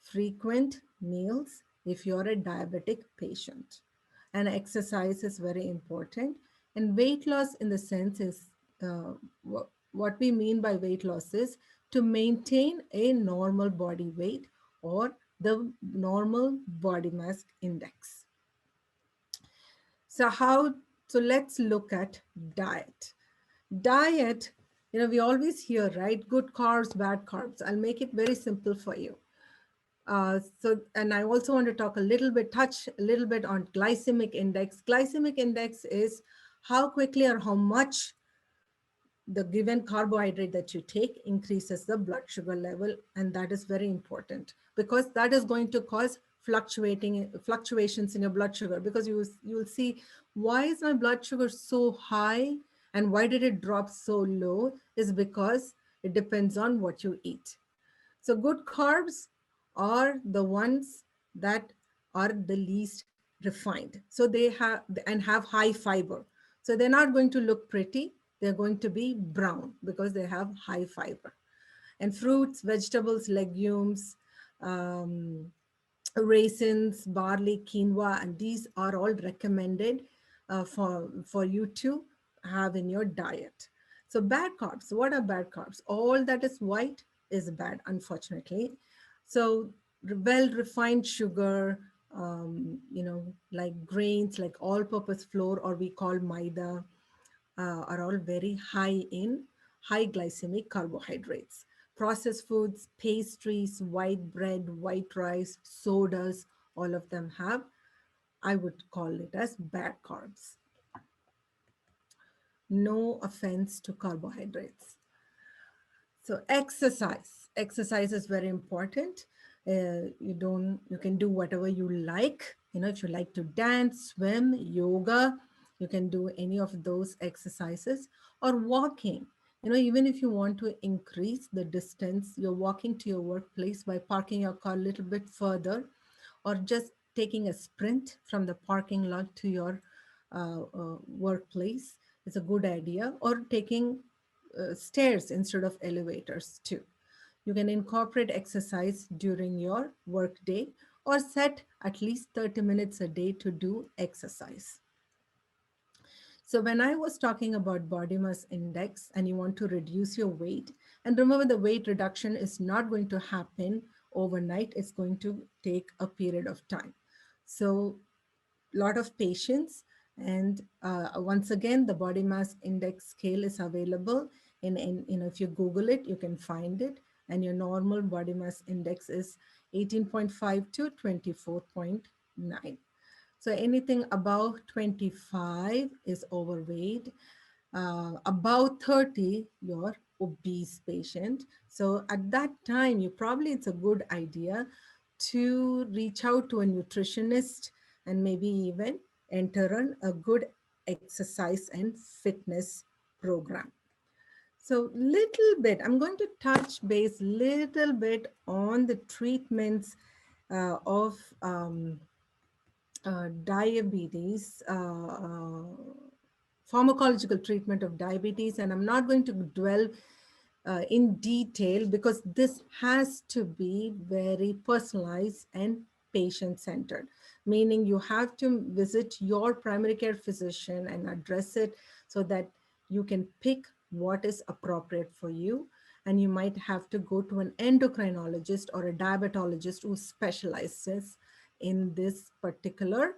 frequent meals if you're a diabetic patient. And exercise is very important. And weight loss in the sense is, what we mean by weight loss is to maintain a normal body weight or the normal body mass index. So let's look at diet. Diet, we always hear, right? Good carbs, bad carbs. I'll make it very simple for you. And I also want to touch a little bit on glycemic index. Glycemic index is how quickly or how much the given carbohydrate that you take increases the blood sugar level. And that is very important because that is going to cause fluctuations in your blood sugar, because you will see, why is my blood sugar so high and why did it drop so low, is because it depends on what you eat. So good carbs are the ones that are the least refined. So they have high fiber. So they're not going to look pretty. They're going to be brown because they have high fiber. And fruits, vegetables, legumes, raisins, barley, quinoa, and these are all recommended for you to have in your diet. So bad carbs, what are bad carbs? All that is white is bad, unfortunately. So well-refined sugar, like grains, like all-purpose flour, or we call maida, are all very high in high glycemic carbohydrates. Processed foods, pastries, white bread, white rice, sodas, all of them have, I would call it as bad carbs. No offense to carbohydrates. So exercise is very important. You can do whatever you like. If you like to dance, swim, yoga, you can do any of those exercises, or walking. Even if you want to increase the distance, you're walking to your workplace by parking your car a little bit further, or just taking a sprint from the parking lot to your workplace is a good idea, or taking stairs instead of elevators too. You can incorporate exercise during your workday or set at least 30 minutes a day to do exercise. So when I was talking about body mass index and you want to reduce your weight, and remember, the weight reduction is not going to happen overnight. It's going to take a period of time. So lot of patience. And once again, the body mass index scale is available. If you Google it, you can find it. And your normal body mass index is 18.5 to 24.9. So anything above 25 is overweight. Above 30, you're obese patient. So at that time, it's a good idea to reach out to a nutritionist and maybe even enter a good exercise and fitness program. So little bit, I'm going to touch base little bit on the treatments of diabetes, pharmacological treatment of diabetes, and I'm not going to dwell in detail because this has to be very personalized and patient-centered, meaning you have to visit your primary care physician and address it so that you can pick what is appropriate for you. And you might have to go to an endocrinologist or a diabetologist who specializes in this particular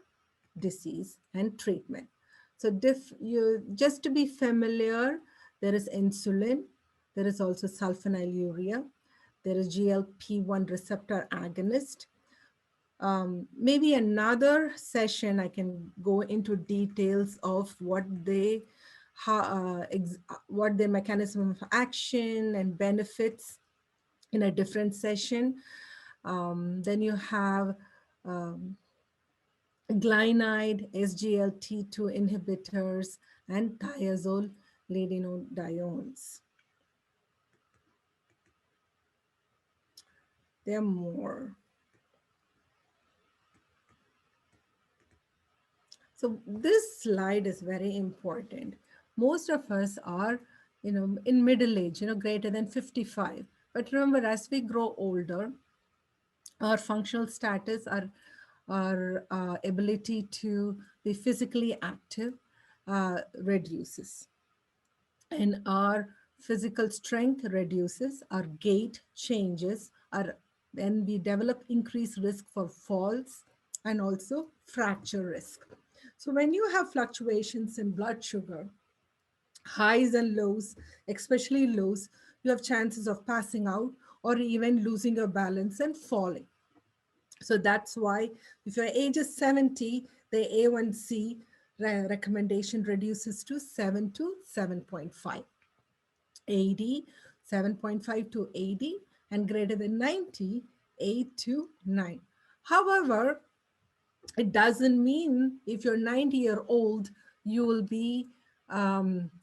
disease and treatment. So just to be familiar, there is insulin, there is also sulfonylurea, there is GLP-1 receptor agonist. Maybe another session I can go into details of what their mechanism of action and benefits in a different session. Then you have glycine, SGLT2 inhibitors, and thiazolidinodiones. There are more. So this slide is very important. Most of us are, in middle age, greater than 55. But remember, as we grow older, our functional status, our ability to be physically active reduces. And our physical strength reduces, our gait changes, then we develop increased risk for falls and also fracture risk. So when you have fluctuations in blood sugar, highs and lows, especially lows, you have chances of passing out or even losing your balance and falling. So that's why if your age is 70, the A1C recommendation reduces to 7 to 7.5. 80, 7.5 to 80, and greater than 90, 8 to 9. However, it doesn't mean if you're 90-year-old, you will be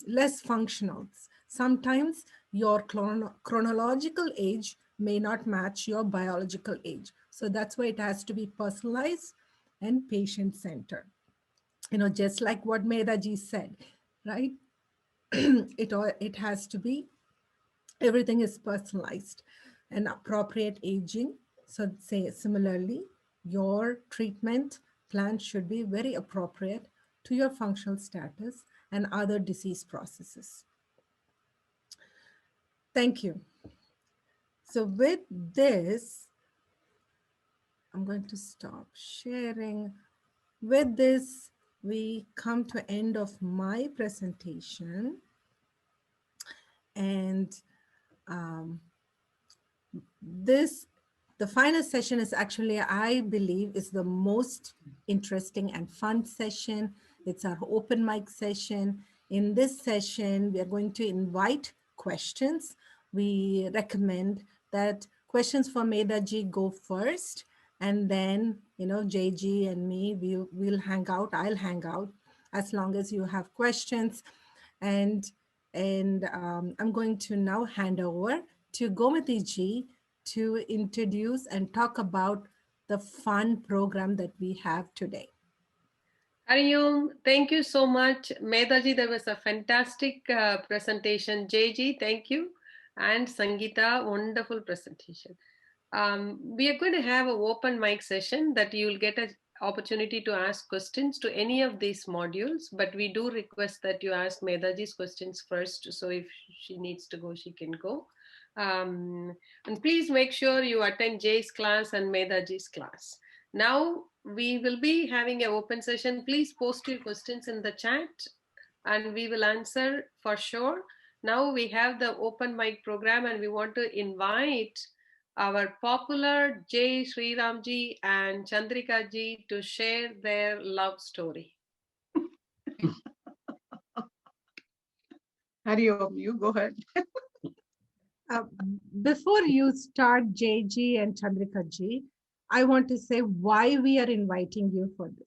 less functional. Sometimes your chronological age may not match your biological age. So that's why it has to be personalized and patient-centered. Just like what Medaji said, right? It has to be, everything is personalized and appropriate aging. So say similarly, your treatment plan should be very appropriate to your functional status and other disease processes. Thank you. So with this, I'm going to stop sharing. With this, we come to end of my presentation. And the final session is actually, I believe, is the most interesting and fun session. It's our open mic session. In this session, we are going to invite questions. We recommend that questions for Medaji go first, and then, JG and me, we'll hang out. I'll hang out as long as you have questions. And I'm going to now hand over to Gomati ji to introduce and talk about the fun program that we have today. Hariom, thank you so much. Medaji, that was a fantastic presentation. JG, thank you. And Sangeeta, wonderful presentation. We are going to have an open mic session that you will get an opportunity to ask questions to any of these modules, but we do request that you ask Medaji's questions first. So if she needs to go, she can go. And please make sure you attend Jay's class and Medaji's class. Now we will be having an open session. Please post your questions in the chat and we will answer for sure. Now we have the open mic program and we want to invite our popular Jay Sriramji and Chandrika ji to share their love story. Hariom, you go ahead. Before you start, JG and Chandrika ji, I want to say why we are inviting you for this.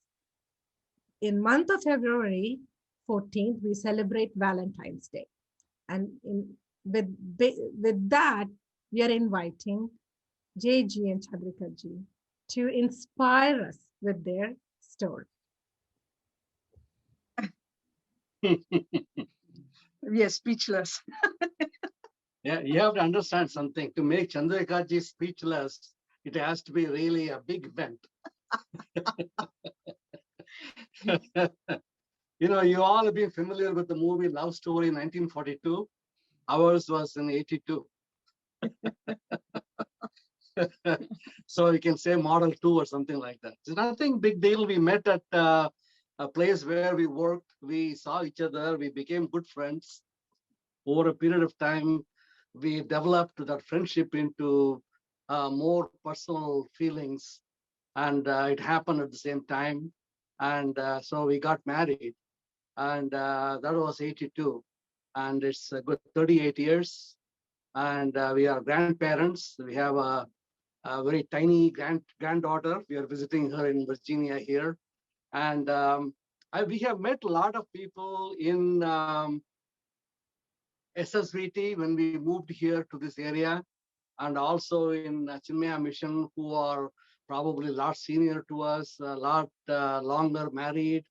in month of February 14th, we celebrate Valentine's Day. And with that, we are inviting JG and Chandrika ji to inspire us with their story. We are speechless. Yeah, you have to understand something. To make Chandrika ji speechless, it has to be really a big event. You all have been familiar with the movie Love Story 1942. Ours was in 82. So you can say Model 2 or something like that. It's nothing big deal. We met at a place where we worked. We saw each other. We became good friends. Over a period of time, we developed that friendship into more personal feelings. And it happened at the same time. And so we got married. And that was 82. And it's a good 38 years. And we are grandparents. We have a very tiny granddaughter. We are visiting her in Virginia here. And we have met a lot of people in SSVT when we moved here to this area, and also in Chinmaya Mission, who are probably a lot senior to us, a lot longer married.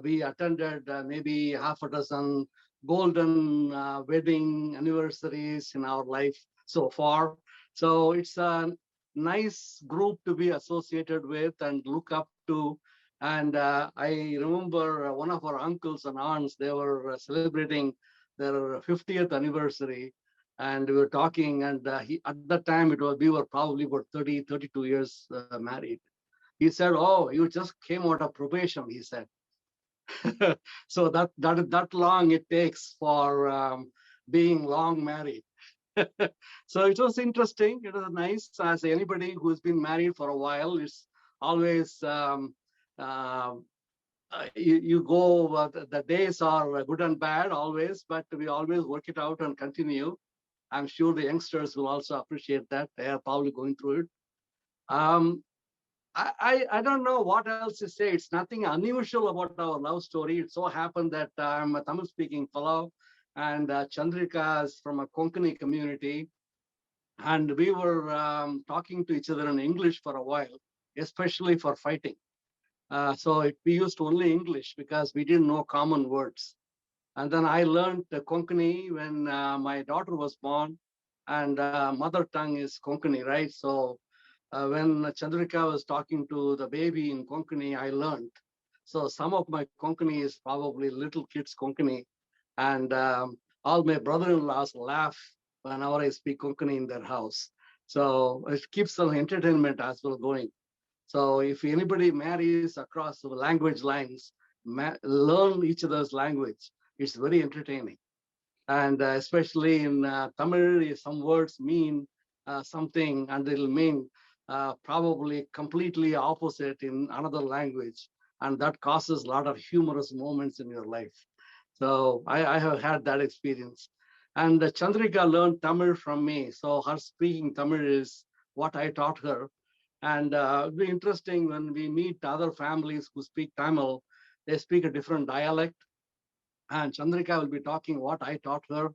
We attended maybe half a dozen golden wedding anniversaries in our life so far. So it's a nice group to be associated with and look up to. And I remember one of our uncles and aunts, they were celebrating their 50th anniversary. And we were talking, and at that time, we were probably about 30, 32 years married. He said, "Oh, you just came out of probation," he said. So that long it takes for being long married. So it was interesting. It was nice. As anybody who's been married for a while, it's always you go. The days are good and bad always, but we always work it out and continue. I'm sure the youngsters will also appreciate that. They are probably going through it. I don't know what else to say. It's nothing unusual about our love story. It so happened that I'm a Tamil speaking fellow, and Chandrika is from a Konkani community. And we were talking to each other in English for a while, especially for fighting. We used only English because we didn't know common words. And then I learned Konkani when my daughter was born, and mother tongue is Konkani, right? So when Chandrika was talking to the baby in Konkani, I learned. So some of my Konkani is probably little kids Konkani, and all my brother-in-laws laugh whenever I speak Konkani in their house. So it keeps some entertainment as well going. So if anybody marries across the language lines, learn each other's language. It's very entertaining. And especially in Tamil, some words mean something, and it'll mean probably completely opposite in another language. And that causes a lot of humorous moments in your life. So I have had that experience. And Chandrika learned Tamil from me. So her speaking Tamil is what I taught her. And it'll be interesting when we meet other families who speak Tamil, they speak a different dialect. And Chandrika will be talking what I taught her,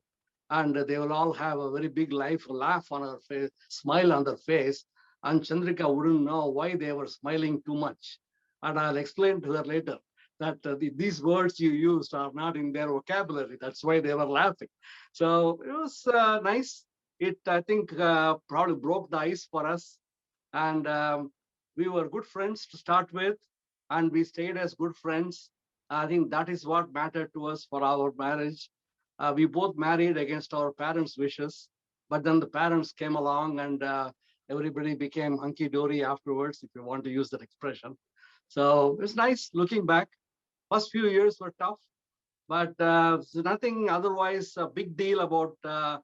and they will all have a very big laugh on her face, smile on their face, and Chandrika wouldn't know why they were smiling too much. And I'll explain to her later that these words you used are not in their vocabulary. That's why they were laughing. So it was nice. It, I think, probably broke the ice for us. And we were good friends to start with, and we stayed as good friends. I think that is what mattered to us for our marriage. We both married against our parents' wishes, but then the parents came along, and everybody became hunky-dory afterwards, if you want to use that expression. So it's nice looking back. First few years were tough, but nothing otherwise a big deal about, I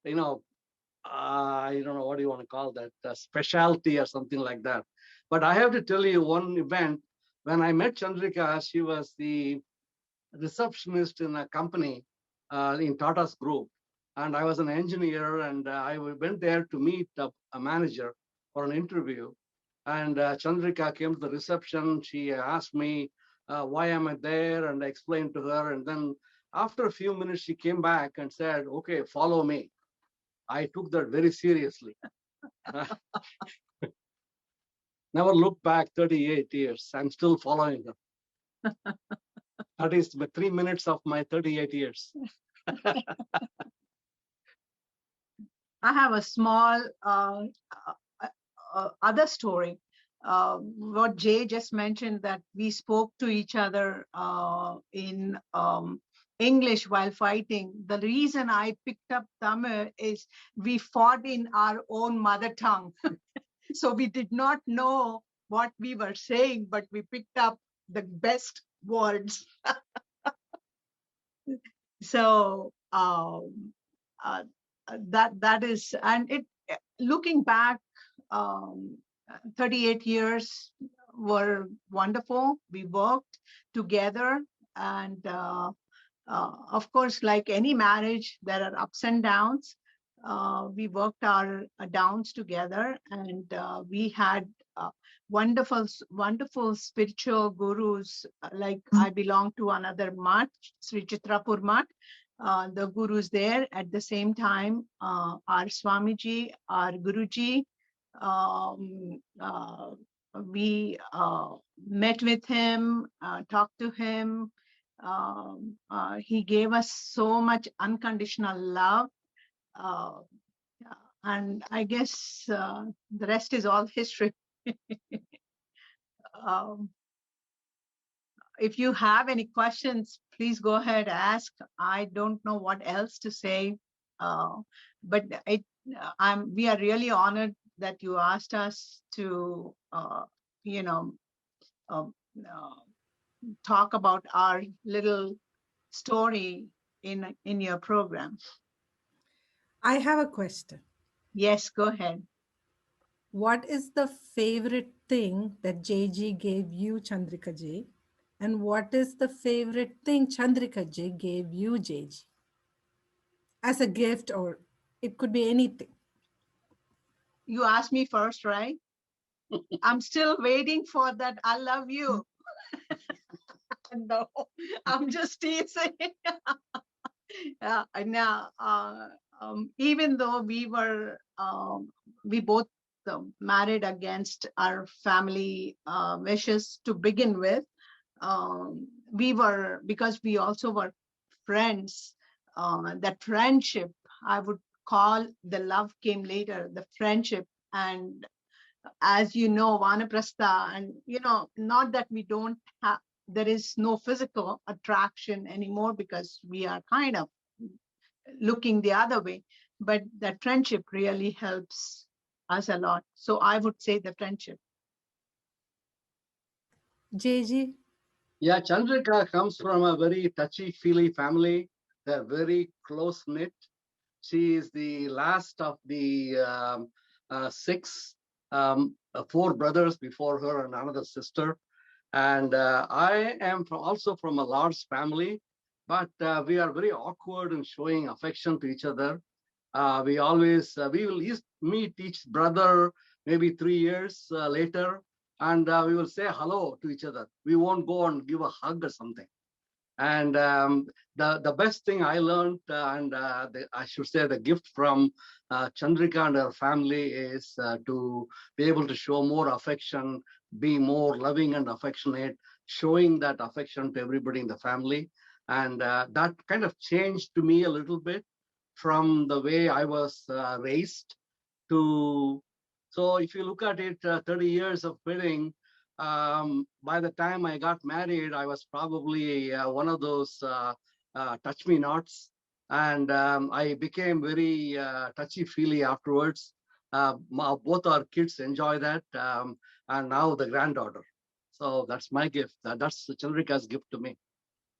don't know what do you want to call that, specialty or something like that. But I have to tell you one event. When I met Chandrika, she was the receptionist in a company in Tata's group. And I was an engineer, and I went there to meet a manager for an interview. And Chandrika came to the reception. She asked me why am I there? And I explained to her. And then after a few minutes, she came back and said, okay, follow me. I took that very seriously. Never looked back 38 years. I'm still following her. That is the 3 minutes of my 38 years. I have a small other story. What Jay just mentioned, that we spoke to each other in English while fighting. The reason I picked up Tamil is we fought in our own mother tongue. So we did not know what we were saying, but we picked up the best words. So that is, and it, looking back, 38 years were wonderful. We worked together, and of course, like any marriage, there are ups and downs. We worked our downs together, and we had wonderful spiritual gurus. Like I belong to another mat, Sri Chitrapur mat. The gurus there at the same time, our Swamiji, our Guruji. We met with him, talked to him. He gave us so much unconditional love. And I guess the rest is all history. If you have any questions, please go ahead, ask. I don't know what else to say, but we are really honored that you asked us to, you know, talk about our little story in your program. I have a question. Yes, go ahead. What is the favorite thing that JG gave you, Chandrika Ji? And what is the favorite thing Chandrika Ji gave you, JG? As a gift, or it could be anything. You asked me first, right? I'm still waiting for that. I love you. No, I'm just teasing. Now, even though we were, we both married against our family wishes to begin with, we were, because we also were friends, that friendship, I would call, the love came later, the friendship. And as you know, Vanaprastha, and not that we don't have, there is no physical attraction anymore because we are kind of looking the other way, but that friendship really helps us a lot. So I would say the friendship. JG? Yeah, Chandrika comes from a very touchy-feely family. They're very close-knit. She is the last of the 6, 4 brothers before her and another sister. And I am also from a large family, but we are very awkward in showing affection to each other. We will meet each brother maybe 3 years later, and we will say hello to each other. We won't go and give a hug or something. And the best thing I learned, I should say the gift from Chandrika and her family, is to be able to show more affection, be more loving and affectionate, showing that affection to everybody in the family. And that kind of changed to me a little bit from the way I was raised to. So if you look at it, 30 years of wedding, by the time I got married, I was probably one of those touch-me-nots. And I became very touchy-feely afterwards. Both our kids enjoy that, and now the granddaughter. So that's my gift. That's Chandrika's gift to me.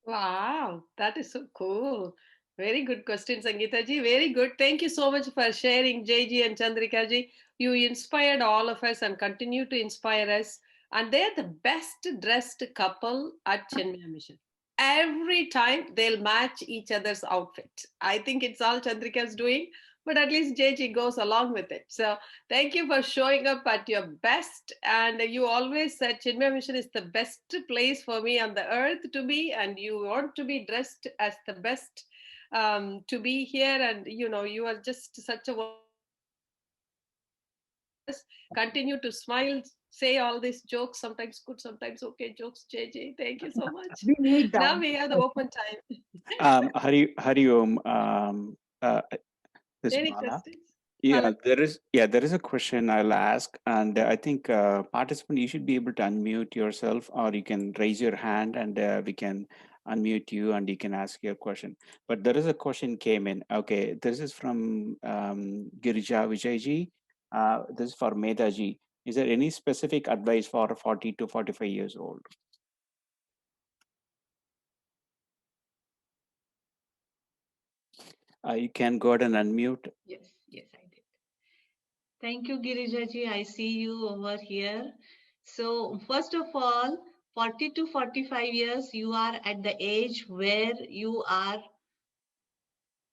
Wow, that is so cool. Very good question, Sangeeta ji. Very good. Thank you so much for sharing, JG and Chandrika ji. You inspired all of us and continue to inspire us. And they're the best dressed couple at Chinmaya Mission. Every time they'll match each other's outfit. I think it's all Chandrika's doing, but at least JG goes along with it. So thank you for showing up at your best. And you always said Chinmaya Mission is the best place for me on the earth to be, and you want to be dressed as the best to be here. And you are just such a continue to smile, say all these jokes, sometimes good, sometimes okay jokes. JJ, thank you so much. We need that. Now we have the open time. Hari Om, this is Any Bala. questions? Yeah, there is a question I'll ask, and I think participant, you should be able to unmute yourself, or you can raise your hand, and we can unmute you, and you can ask your question. But there is a question came in. Okay, this is from Girija Vijayji. This is for Medaji. Is there any specific advice for 40 to 45 years old? You can go ahead and unmute. Yes, I did. Thank you, Girijaji. I see you over here. So first of all, 40 to 45 years, you are at the age where you are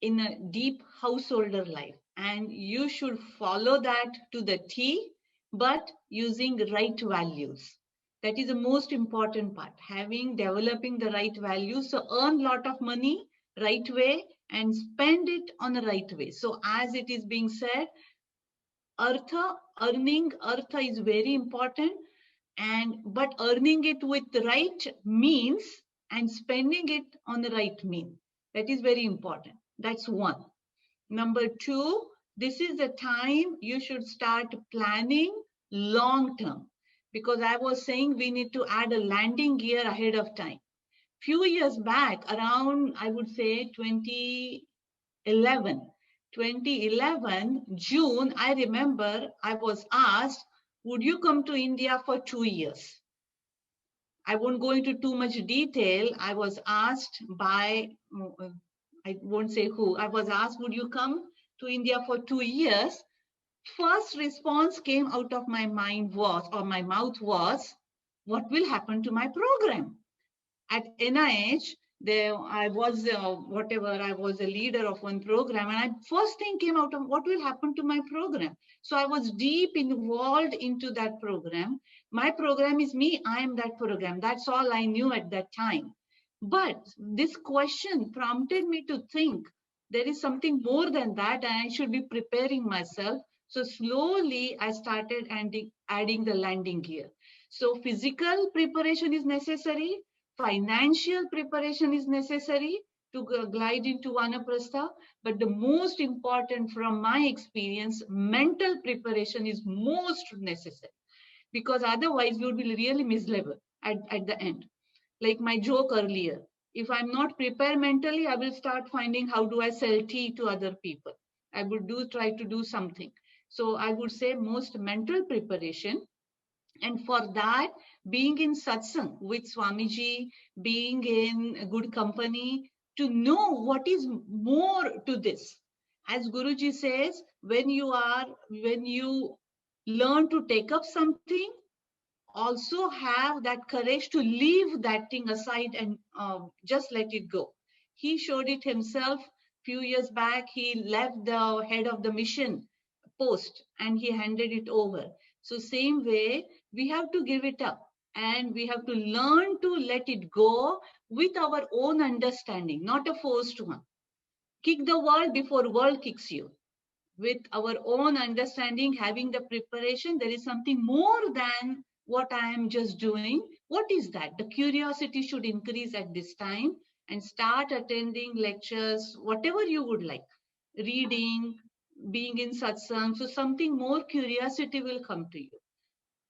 in a deep householder life, and you should follow that to the T, but using right values. That is the most important part, developing the right values. So earn lot of money right way and spend it on the right way. So as it is being said, earning artha is very important, but earning it with the right means and spending it on the right mean. That is very important. That's one. Number two, this is the time you should start planning long term, because I was saying we need to add a landing gear ahead of time. Few years back, around I would say 2011, June, I remember I was asked, would you come to India for 2 years? I won't go into too much detail. I was asked by, I won't say who, I was asked, would you come to India for 2 years? First response came out of my mind was, or my mouth was, what will happen to my program? At NIH, I was I was a leader of one program, and first thing came out of what will happen to my program. So I was deep involved into that program. My program is me, I am that program. That's all I knew at that time. But this question prompted me to think there is something more than that, and I should be preparing myself. So slowly I started adding the landing gear. So physical preparation is necessary. Financial preparation is necessary to glide into Vanaprastha, but the most important from my experience, mental preparation is most necessary, because otherwise we would be really miserable at the end. Like my joke earlier, if I'm not prepared mentally, I will start finding how do I sell tea to other people. I would try to do something. So I would say most mental preparation. And for that, being in satsang with Swamiji, being in good company, to know what is more to this. As Guruji says, when you learn to take up something, also have that courage to leave that thing aside and just let it go. He showed it himself few years back. He left the head of the mission post and he handed it over. So same way, we have to give it up and we have to learn to let it go with our own understanding, not a forced one. Kick the world before world kicks you. With our own understanding, having the preparation, there is something more than what I am just doing. What is that? The curiosity should increase at this time and start attending lectures, whatever you would like, reading, being in satsang. So something more curiosity will come to you.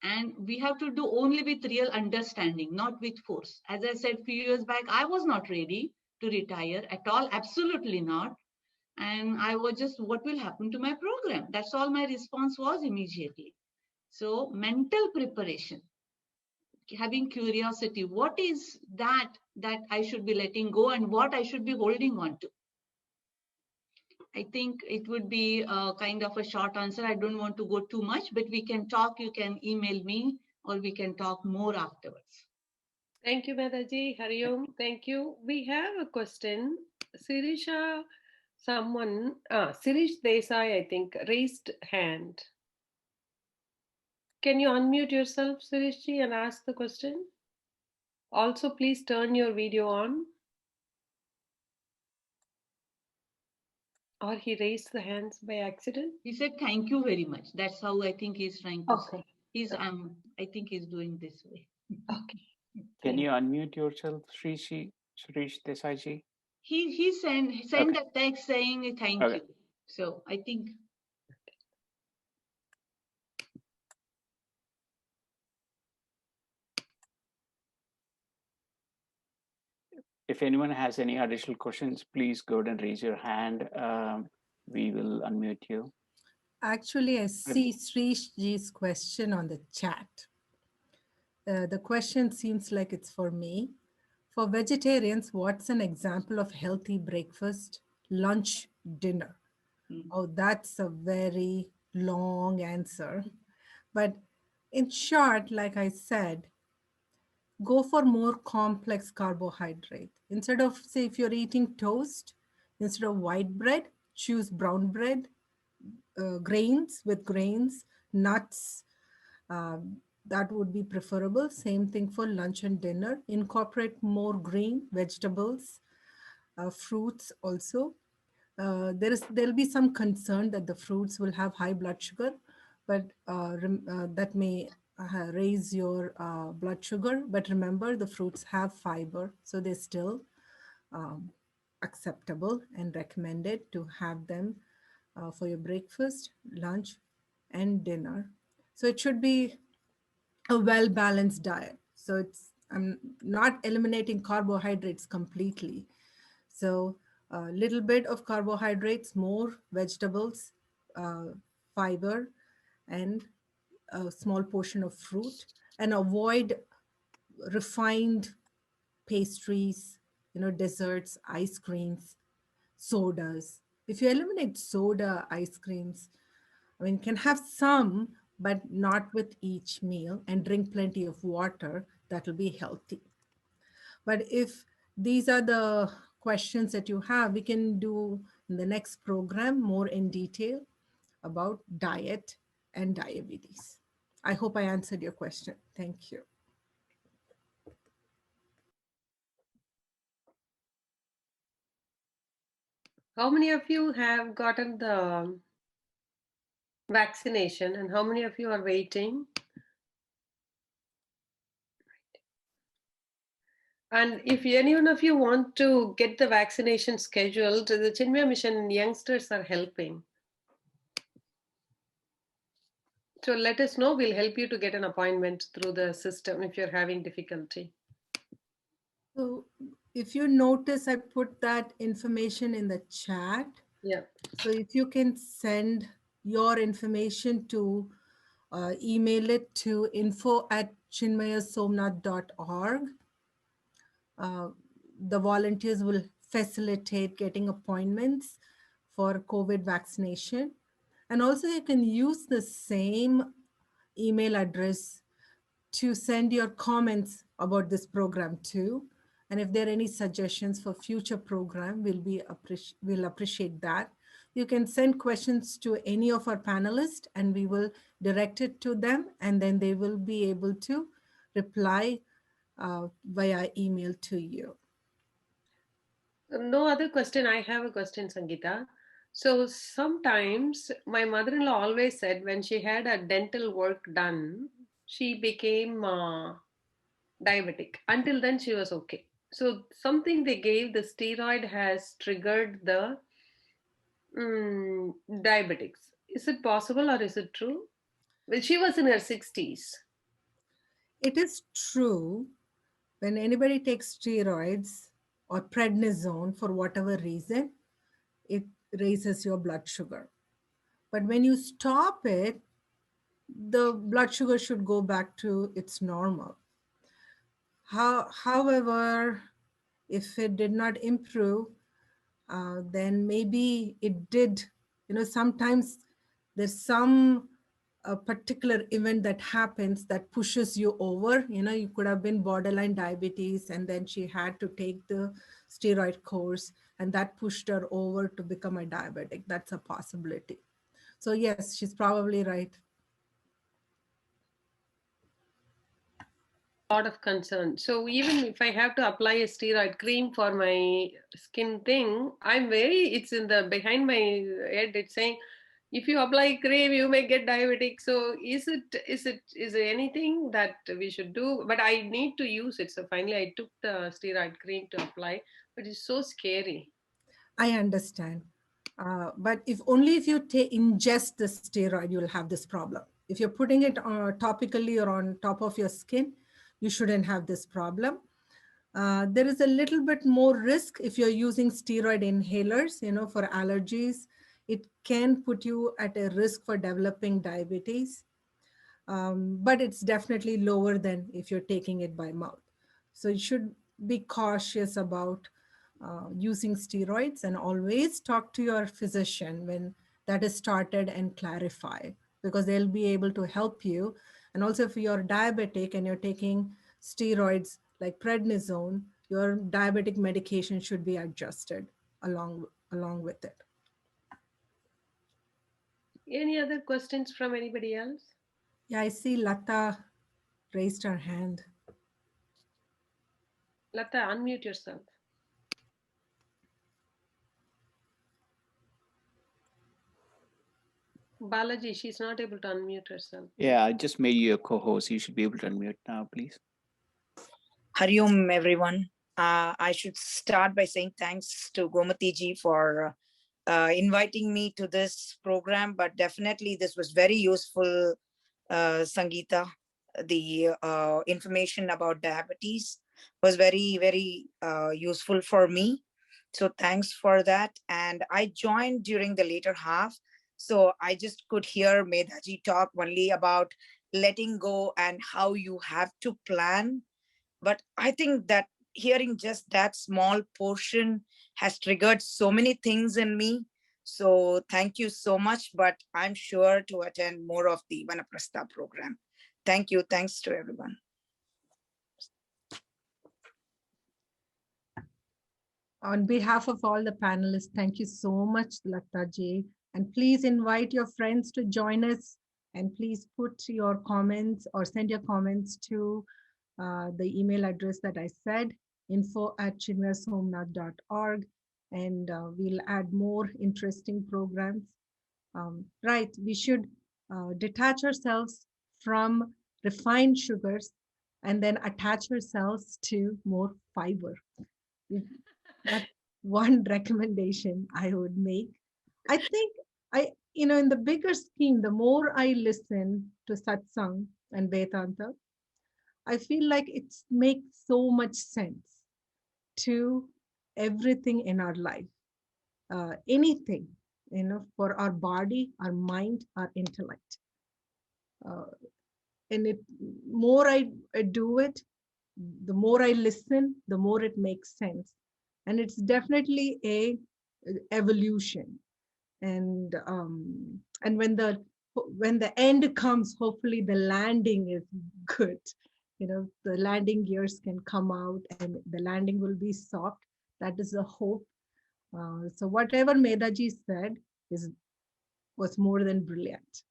And we have to do only with real understanding, not with force. As I said few years back, I was not ready to retire at all, absolutely not. And I was just, what will happen to my program? That's all my response was immediately. So mental preparation, having curiosity, what is that I should be letting go and what I should be holding on to? I think it would be a kind of a short answer. I don't want to go too much, but we can talk. You can email me or we can talk more afterwards. Thank you, Mataji. Hari Om. Thank you. We have a question. Sirisha Someone, Sirish Desai, I think, raised hand. Can you unmute yourself, Sirishji, and ask the question? Also, please turn your video on. Or he raised the hands by accident? He said, thank you very much. That's how I think he's trying to say. Okay. He's, I think he's doing this way. Okay. Can you unmute yourself, Srish Desai? He sent a text saying thank Okay. you. So I think If anyone has any additional questions, please go ahead and raise your hand. We will unmute you. Actually, I see Srish Ji's question on the chat. The question seems like it's for me. For vegetarians, what's an example of healthy breakfast, lunch, dinner? Oh, that's a very long answer. But in short, like I said, go for more complex carbohydrate. Instead of, say, if you're eating toast, instead of white bread, choose brown bread, grains with grains, nuts. That would be preferable. Same thing for lunch and dinner. Incorporate more green vegetables, fruits also. There'll be some concern that the fruits will have high blood sugar, but that may raise your blood sugar. But remember, the fruits have fiber, so they're still acceptable and recommended to have them for your breakfast, lunch, and dinner. So it should be a well-balanced diet. So I'm not eliminating carbohydrates completely. So a little bit of carbohydrates, more vegetables, fiber, and a small portion of fruit, and avoid refined pastries, desserts, ice creams, sodas. If you eliminate soda, ice creams, I mean, can have some, but not with each meal, and drink plenty of water. That will be healthy. But if these are the questions that you have, we can do in the next program more in detail about diet and diabetes. I hope I answered your question. Thank you. How many of you have gotten the vaccination and how many of you are waiting? And if any one of you want to get the vaccination scheduled, the Chinmaya Mission youngsters are helping. So let us know, we'll help you to get an appointment through the system if you're having difficulty. So if you notice, I put that information in the chat. Yeah. So if you can send your information to email it to info@chinmayasomnath.org. The volunteers will facilitate getting appointments for COVID vaccination. And also you can use the same email address to send your comments about this program too. And if there are any suggestions for future program, we'll appreciate that. You can send questions to any of our panelists and we will direct it to them, and then they will be able to reply via email to you. No other question. I have a question, Sangeeta. So sometimes my mother-in-law always said when she had a dental work done, she became diabetic. Until then, she was okay. So something they gave, the steroid has triggered the diabetics. Is it possible or is it true? Well, she was in her 60s. It is true, when anybody takes steroids or prednisone for whatever reason, it raises your blood sugar. But when you stop it, the blood sugar should go back to its normal. However, if it did not improve, then maybe it did. Sometimes there's some particular event that happens that pushes you over. You could have been borderline diabetes and then she had to take the steroid course. and that pushed her over to become a diabetic. That's a possibility. So yes, she's probably right. Lot of concern. So even if I have to apply a steroid cream for my skin thing, it's in the behind my head. It's saying, if you apply cream, you may get diabetic. So is there anything that we should do? But I need to use it. So finally, I took the steroid cream to apply, but it's so scary. I understand. But if only if you ingest the steroid, you'll have this problem. If you're putting it topically or on top of your skin, you shouldn't have this problem. There is a little bit more risk if you're using steroid inhalers, for allergies. It can put you at a risk for developing diabetes, but it's definitely lower than if you're taking it by mouth. So you should be cautious about using steroids, and always talk to your physician when that is started and clarify, because they'll be able to help you. And also if you're diabetic and you're taking steroids like prednisone, your diabetic medication should be adjusted along with it. Any other questions from anybody else? Yeah, I see Lata raised her hand. Lata, unmute yourself. Balaji, she's not able to unmute herself. Yeah, I just made you a co-host. You should be able to unmute now, please. Hari Om, everyone. I should start by saying thanks to Gomati ji for inviting me to this program, but definitely this was very useful, Sangeeta. The information about diabetes was very, very useful for me. So thanks for that. And I joined during the later half. So I just could hear Medhaji talk only about letting go and how you have to plan. But I think that hearing just that small portion has triggered so many things in me. So thank you so much, but I'm sure to attend more of the Vanaprastha program. Thank you. Thanks to everyone. On behalf of all the panelists, thank you so much, Lata ji. And please invite your friends to join us. And please put your comments or send your comments to the email address that I said, info@chinmayasomnath.org. And we'll add more interesting programs. Right, we should detach ourselves from refined sugars and then attach ourselves to more fiber. That's one recommendation I would make. I think in the bigger scheme, the more I listen to satsang and Vedanta, I feel like it makes so much sense to everything in our life. Anything, for our body, our mind, our intellect. And more I do it, the more I listen, the more it makes sense. And it's definitely a evolution. And when the end comes, hopefully the landing is good. The landing gears can come out and the landing will be soft. That is the hope. So whatever Medhaji said was more than brilliant.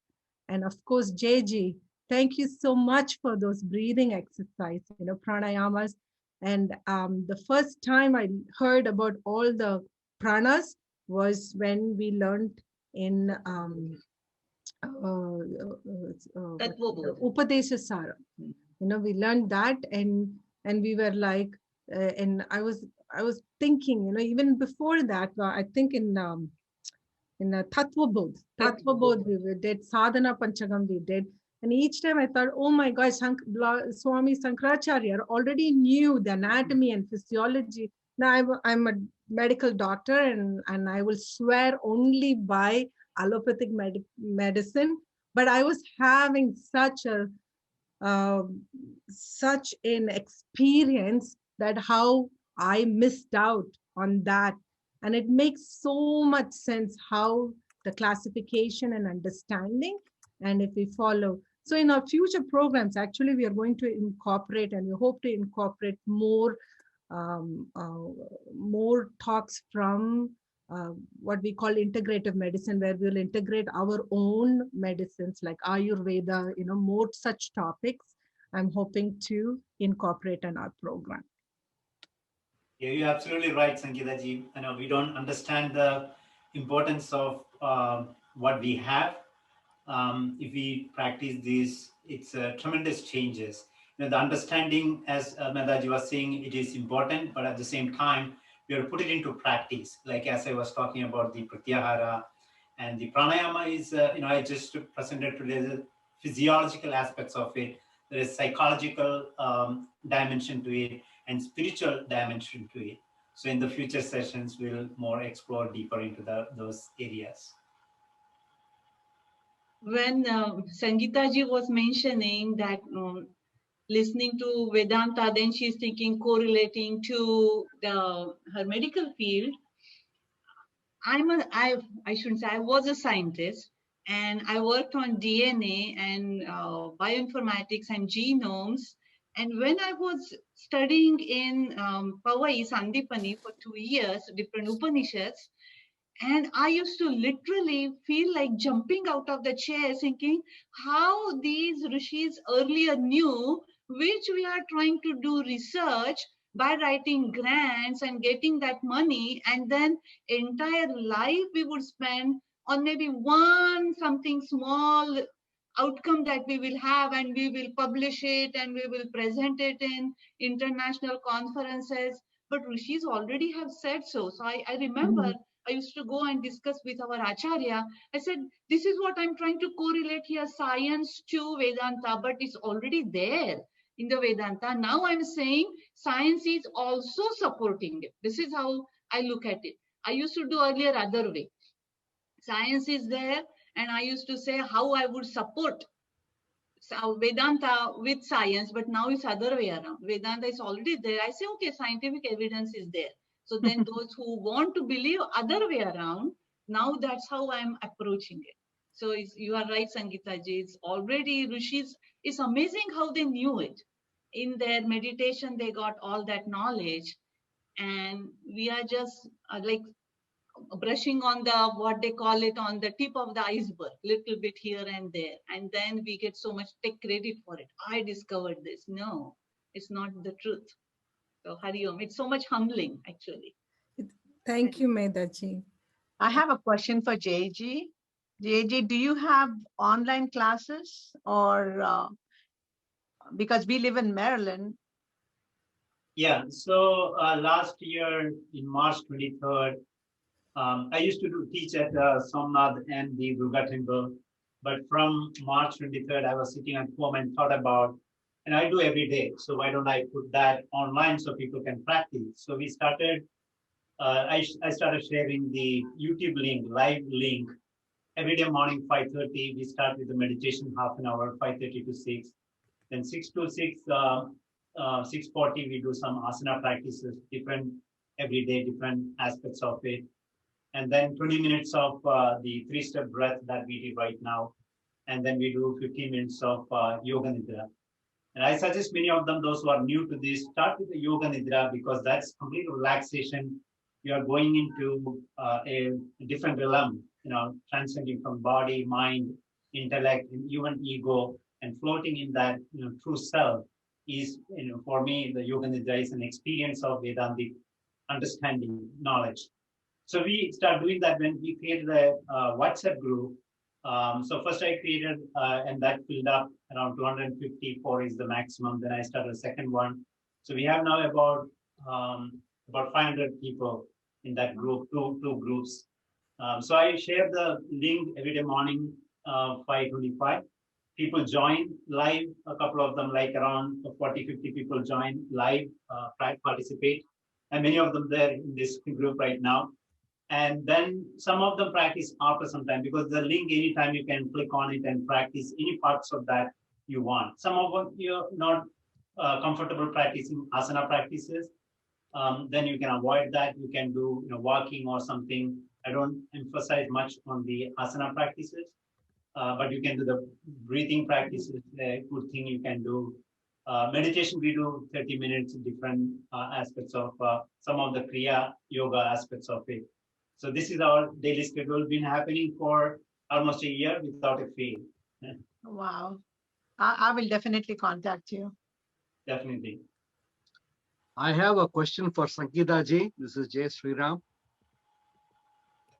And of course, JG, thank you so much for those breathing exercises, pranayamas. And the first time I heard about all the pranas was when we learned in Upadesha Sara. We learned that, and we were like, and I was thinking, even before that, I think in Tattva Bodh we did, Sadhana Panchagam we did. And each time I thought, oh my gosh, Swami Sankaracharya already knew the anatomy and physiology. Now I'm a medical doctor, and I will swear only by allopathic medicine. But I was having such an experience that how I missed out on that. And it makes so much sense how the classification and understanding, and if we follow. So in our future programs, actually, we are going to incorporate, and we hope to incorporate more more talks from what we call integrative medicine, where we'll integrate our own medicines like Ayurveda, more such topics I'm hoping to incorporate in our program. Yeah, you're absolutely right, Sangeeta ji. We don't understand the importance of what we have. If we practice this, it's tremendous changes. The understanding, as Mehtaji was saying, it is important, but at the same time, we have to put it into practice. Like as I was talking about the Pratyahara and the Pranayama is, I just presented today the physiological aspects of it. There is psychological dimension to it and spiritual dimension to it. So in the future sessions, we'll more explore deeper into those areas. When Sangeeta ji was mentioning that listening to Vedanta, then she's thinking correlating to her medical field. I shouldn't say I was a scientist, and I worked on DNA and bioinformatics and genomes. And when I was studying in Pawai Sandipani for 2 years, different Upanishads, and I used to literally feel like jumping out of the chair thinking how these rishis earlier knew, which we are trying to do research by writing grants and getting that money, and then entire life we would spend on maybe one something small outcome that we will have, and we will publish it and we will present it in international conferences. But rishis already have said so. So I remember I used to go and discuss with our Acharya. I said, this is what I'm trying to correlate here, science to Vedanta, but it's already there in the Vedanta. Now I'm saying science is also supporting it. This is how I look at it. I used to do earlier other way. Science is there, and I used to say how I would support Vedanta with science, but now it's other way around. Vedanta is already there. I say, okay, scientific evidence is there. So then those who want to believe other way around, now that's how I'm approaching it. So you are right, Sangeeta ji. It's already rishis. It's amazing how they knew it. In their meditation, they got all that knowledge, and we are just like brushing on the, what they call it, on the tip of the iceberg, little bit here and there, and then we get so much, take credit for it. I discovered this. No, it's not the truth. So Hari Om, it's so much humbling actually. Thank you, Mehtaji. I have a question for JG. JG, do you have online classes, or because we live in Maryland? Yeah, so last year in March 23rd, I used to teach at Somnath and the Durga Temple, but from March 23rd, I was sitting at home and thought about, and I do every day, so why don't I put that online so people can practice? So we started, I started sharing the YouTube link, live link, every day morning 5:30. We start with the meditation half an hour, 5:30 to 6. Then 6 to 6:40, we do some asana practices, different every day, different aspects of it. And then 20 minutes of the 3-step breath that we did right now. And then we do 15 minutes of yoga nidra. And I suggest many of them, those who are new to this, start with the yoga nidra, because that's complete relaxation. You are going into a different realm, transcending from body, mind, intellect, and even ego, and floating in that true self is, for me, the yoga nidra is an experience of Vedantic understanding, knowledge. So we start doing that when we created a WhatsApp group. So first I created, and that filled up around 254 is the maximum. Then I started a second one. So we have now about 500 people in that group, two groups. So I share the link every day morning, 5:25. People join live, a couple of them, like around 40, 50 people join live, participate. And many of them there in this group right now. And then some of them practice after some time, because the link, anytime you can click on it and practice any parts of that you want. Some of them you're not comfortable practicing asana practices, then you can avoid that. You can do walking or something. I don't emphasize much on the asana practices, but you can do the breathing practices, a good thing you can do. Meditation, we do 30 minutes, different aspects of some of the Kriya Yoga aspects of it. So this is our daily schedule, been happening for almost a year without a fail. Wow. I will definitely contact you. Definitely. I have a question for Sangeeta ji. This is Jay Sriram.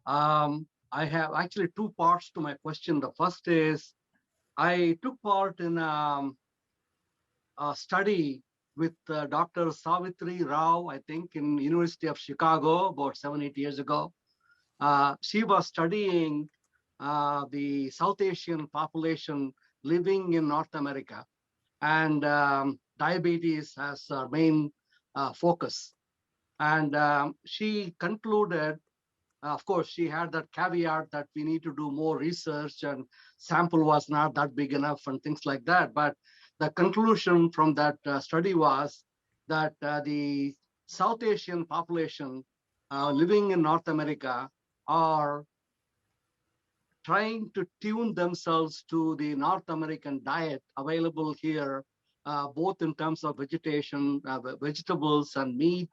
I have actually two parts to my question. The first is, I took part in a study with Dr. Savitri Rao, I think, in University of Chicago about 7-8 years ago. She was studying the South Asian population living in North America, and diabetes as her main focus. And she concluded, of course, she had that caveat that we need to do more research and sample was not that big enough and things like that. But the conclusion from that study was that the South Asian population living in North America are trying to tune themselves to the North American diet available here, both in terms of vegetation, vegetables and meat,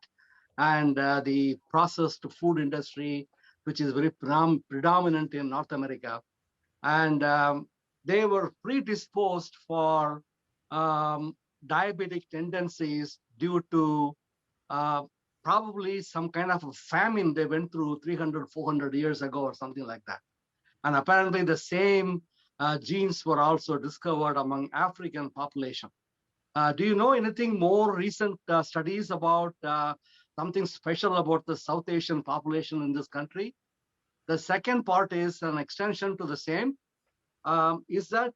and the processed food industry, which is very predominant in North America. And they were predisposed for diabetic tendencies due to probably some kind of a famine they went through 300, 400 years ago or something like that. And apparently the same genes were also discovered among African population. Do you know anything more recent studies about something special about the South Asian population in this country? The second part is an extension to the same. Is that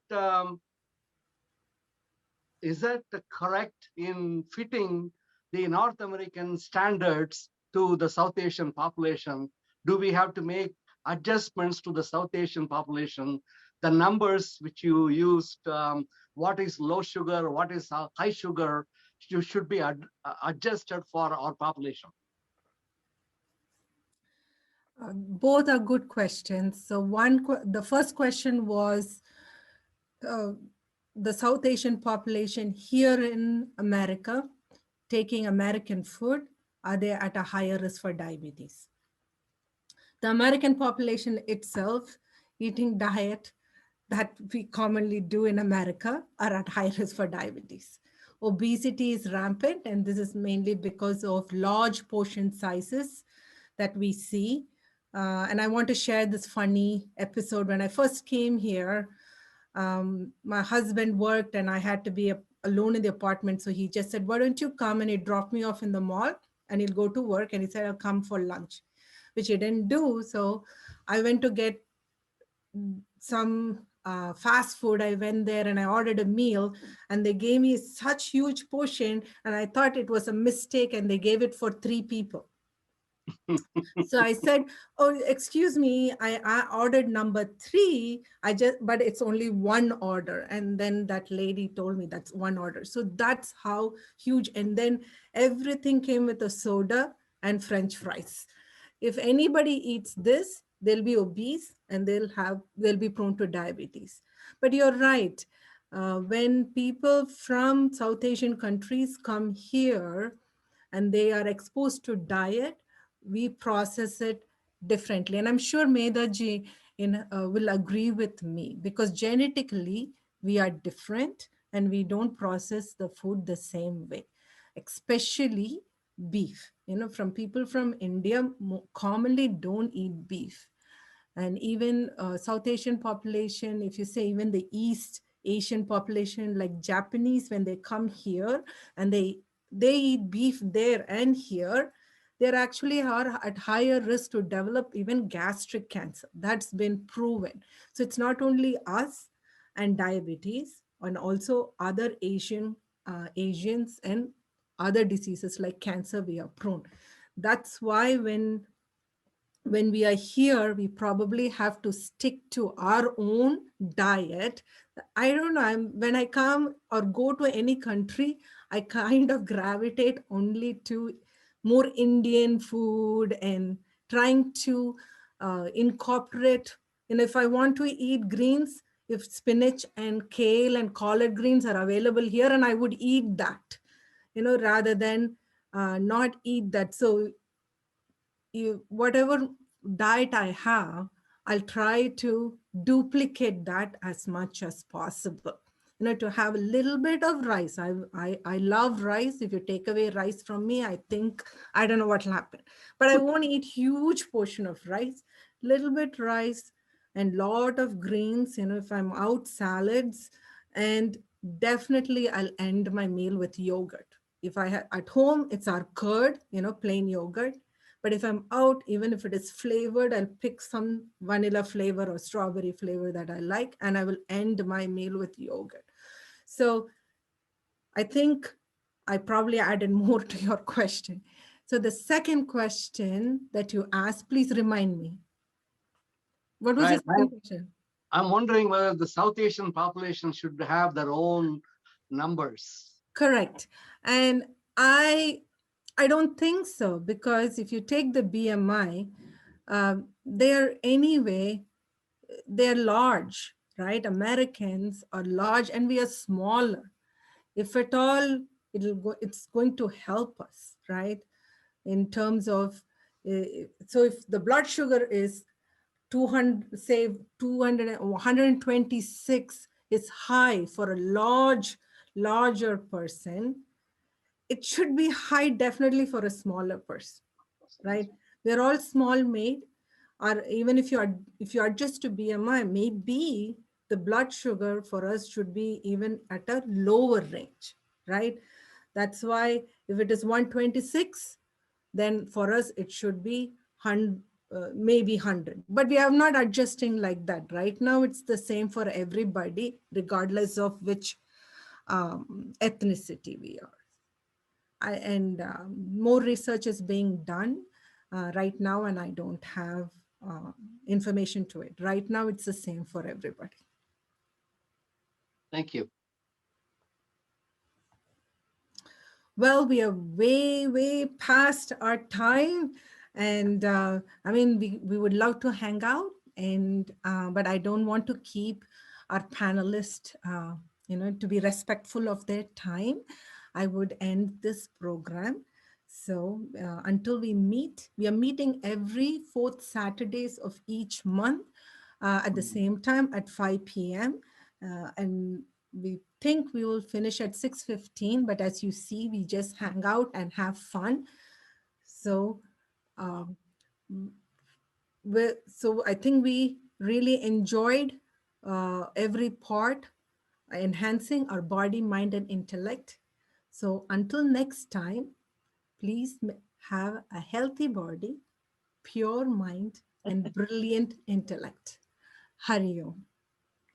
correct in fitting the North American standards to the South Asian population? Do we have to make adjustments to the South Asian population? The numbers which you used, what is low sugar, what is high sugar, should be adjusted for our population. Both are good questions. So the first question was the South Asian population here in America taking American food, are they at a higher risk for diabetes? The American population itself eating diet that we commonly do in America are at high risk for diabetes. Obesity is rampant, and this is mainly because of large portion sizes that we see. And I want to share this funny episode. When I first came here, my husband worked and I had to be alone in the apartment. So he just said, why don't you come? And he dropped me off in the mall and he'll go to work. And he said, I'll come for lunch, which he didn't do. So I went to get some fast food. I went there and I ordered a meal and they gave me such huge portion. And I thought it was a mistake and they gave it for 3 people. So I said, oh, excuse me, I ordered number 3. But it's only one order. And then that lady told me that's one order. So that's how huge. And then everything came with a soda and French fries. If anybody eats this, they'll be obese and they'll be prone to diabetes. But you're right. When people from South Asian countries come here and they are exposed to diet, we process it differently. And I'm sure Medhaji will agree with me because genetically we are different and we don't process the food the same way, especially beef. From people from India commonly don't eat beef. And even South Asian population, if you say even the East Asian population, like Japanese, when they come here and they eat beef there and here, they actually are at higher risk to develop even gastric cancer. That's been proven. So it's not only us and diabetes, and also other Asians and other diseases like cancer we are prone. That's why when we are here, we probably have to stick to our own diet. I don't know, when I come or go to any country, I kind of gravitate only to more Indian food and trying to incorporate, if I want to eat greens, if spinach and kale and collard greens are available here, and I would eat that, rather than not eat that. So whatever diet I have, I'll try to duplicate that as much as possible. To have a little bit of rice. I love rice. If you take away rice from me, I think, I don't know what will happen. But I won't eat huge portion of rice, little bit rice and lot of greens, if I'm out, salads, and definitely I'll end my meal with yogurt. If I have at home, it's our curd, plain yogurt. But if I'm out, even if it is flavored, I'll pick some vanilla flavor or strawberry flavor that I like, and I will end my meal with yogurt. So I think I probably added more to your question. So the second question that you asked, please remind me. What was the second question? I'm wondering whether the South Asian population should have their own numbers. Correct. And I don't think so, because if you take the BMI, they're large, right? Americans are large and we are smaller. If at all, it's going to help us, right? In terms of, so if the blood sugar is 200, say 200, 126 is high for a larger person, it should be high definitely for a smaller person, right? We're all small made, or even if you adjust to BMI, maybe the blood sugar for us should be even at a lower range, right? That's why if it is 126, then for us it should be 100, maybe 100. But we are not adjusting like that. Right now it's the same for everybody, regardless of which ethnicity we are. And more research is being done right now, and I don't have information to it. Right now, it's the same for everybody. Thank you. Well, we are way past our time. And I mean, we would love to hang out, and but I don't want to keep our panelists, to be respectful of their time. I would end this program. So until we meet, we are meeting every 4th Saturdays of each month at the same time at 5 p.m. And we think we will finish at 6:15, but as you see, we just hang out and have fun. So, so I think we really enjoyed every part, enhancing our body, mind, and intellect. So until next time, please have a healthy body, pure mind, and brilliant intellect. Hari Om.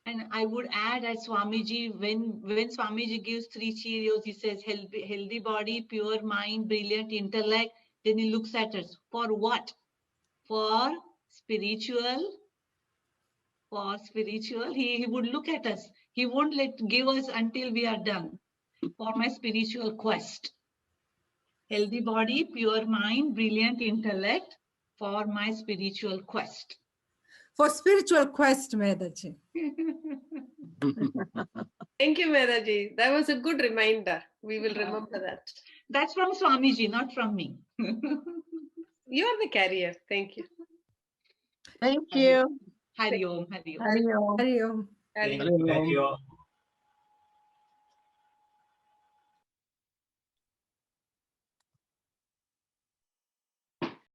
And I would add, as Swamiji, when Swamiji gives 3 Cheerios, he says healthy body, pure mind, brilliant intellect. Then he looks at us. For what? For spiritual. For spiritual. He would look at us. He won't give us until we are done. For my spiritual quest. Healthy body, pure mind, brilliant intellect. For my spiritual quest. For spiritual quest, Medaji. Thank you, Medaji. That was a good reminder. We will remember that. That's from Swamiji, not from me. You are the carrier. Thank you. Thank you. Hari Om. Hari Om. Hari Om. Hari Om. Hari Om. Thank you.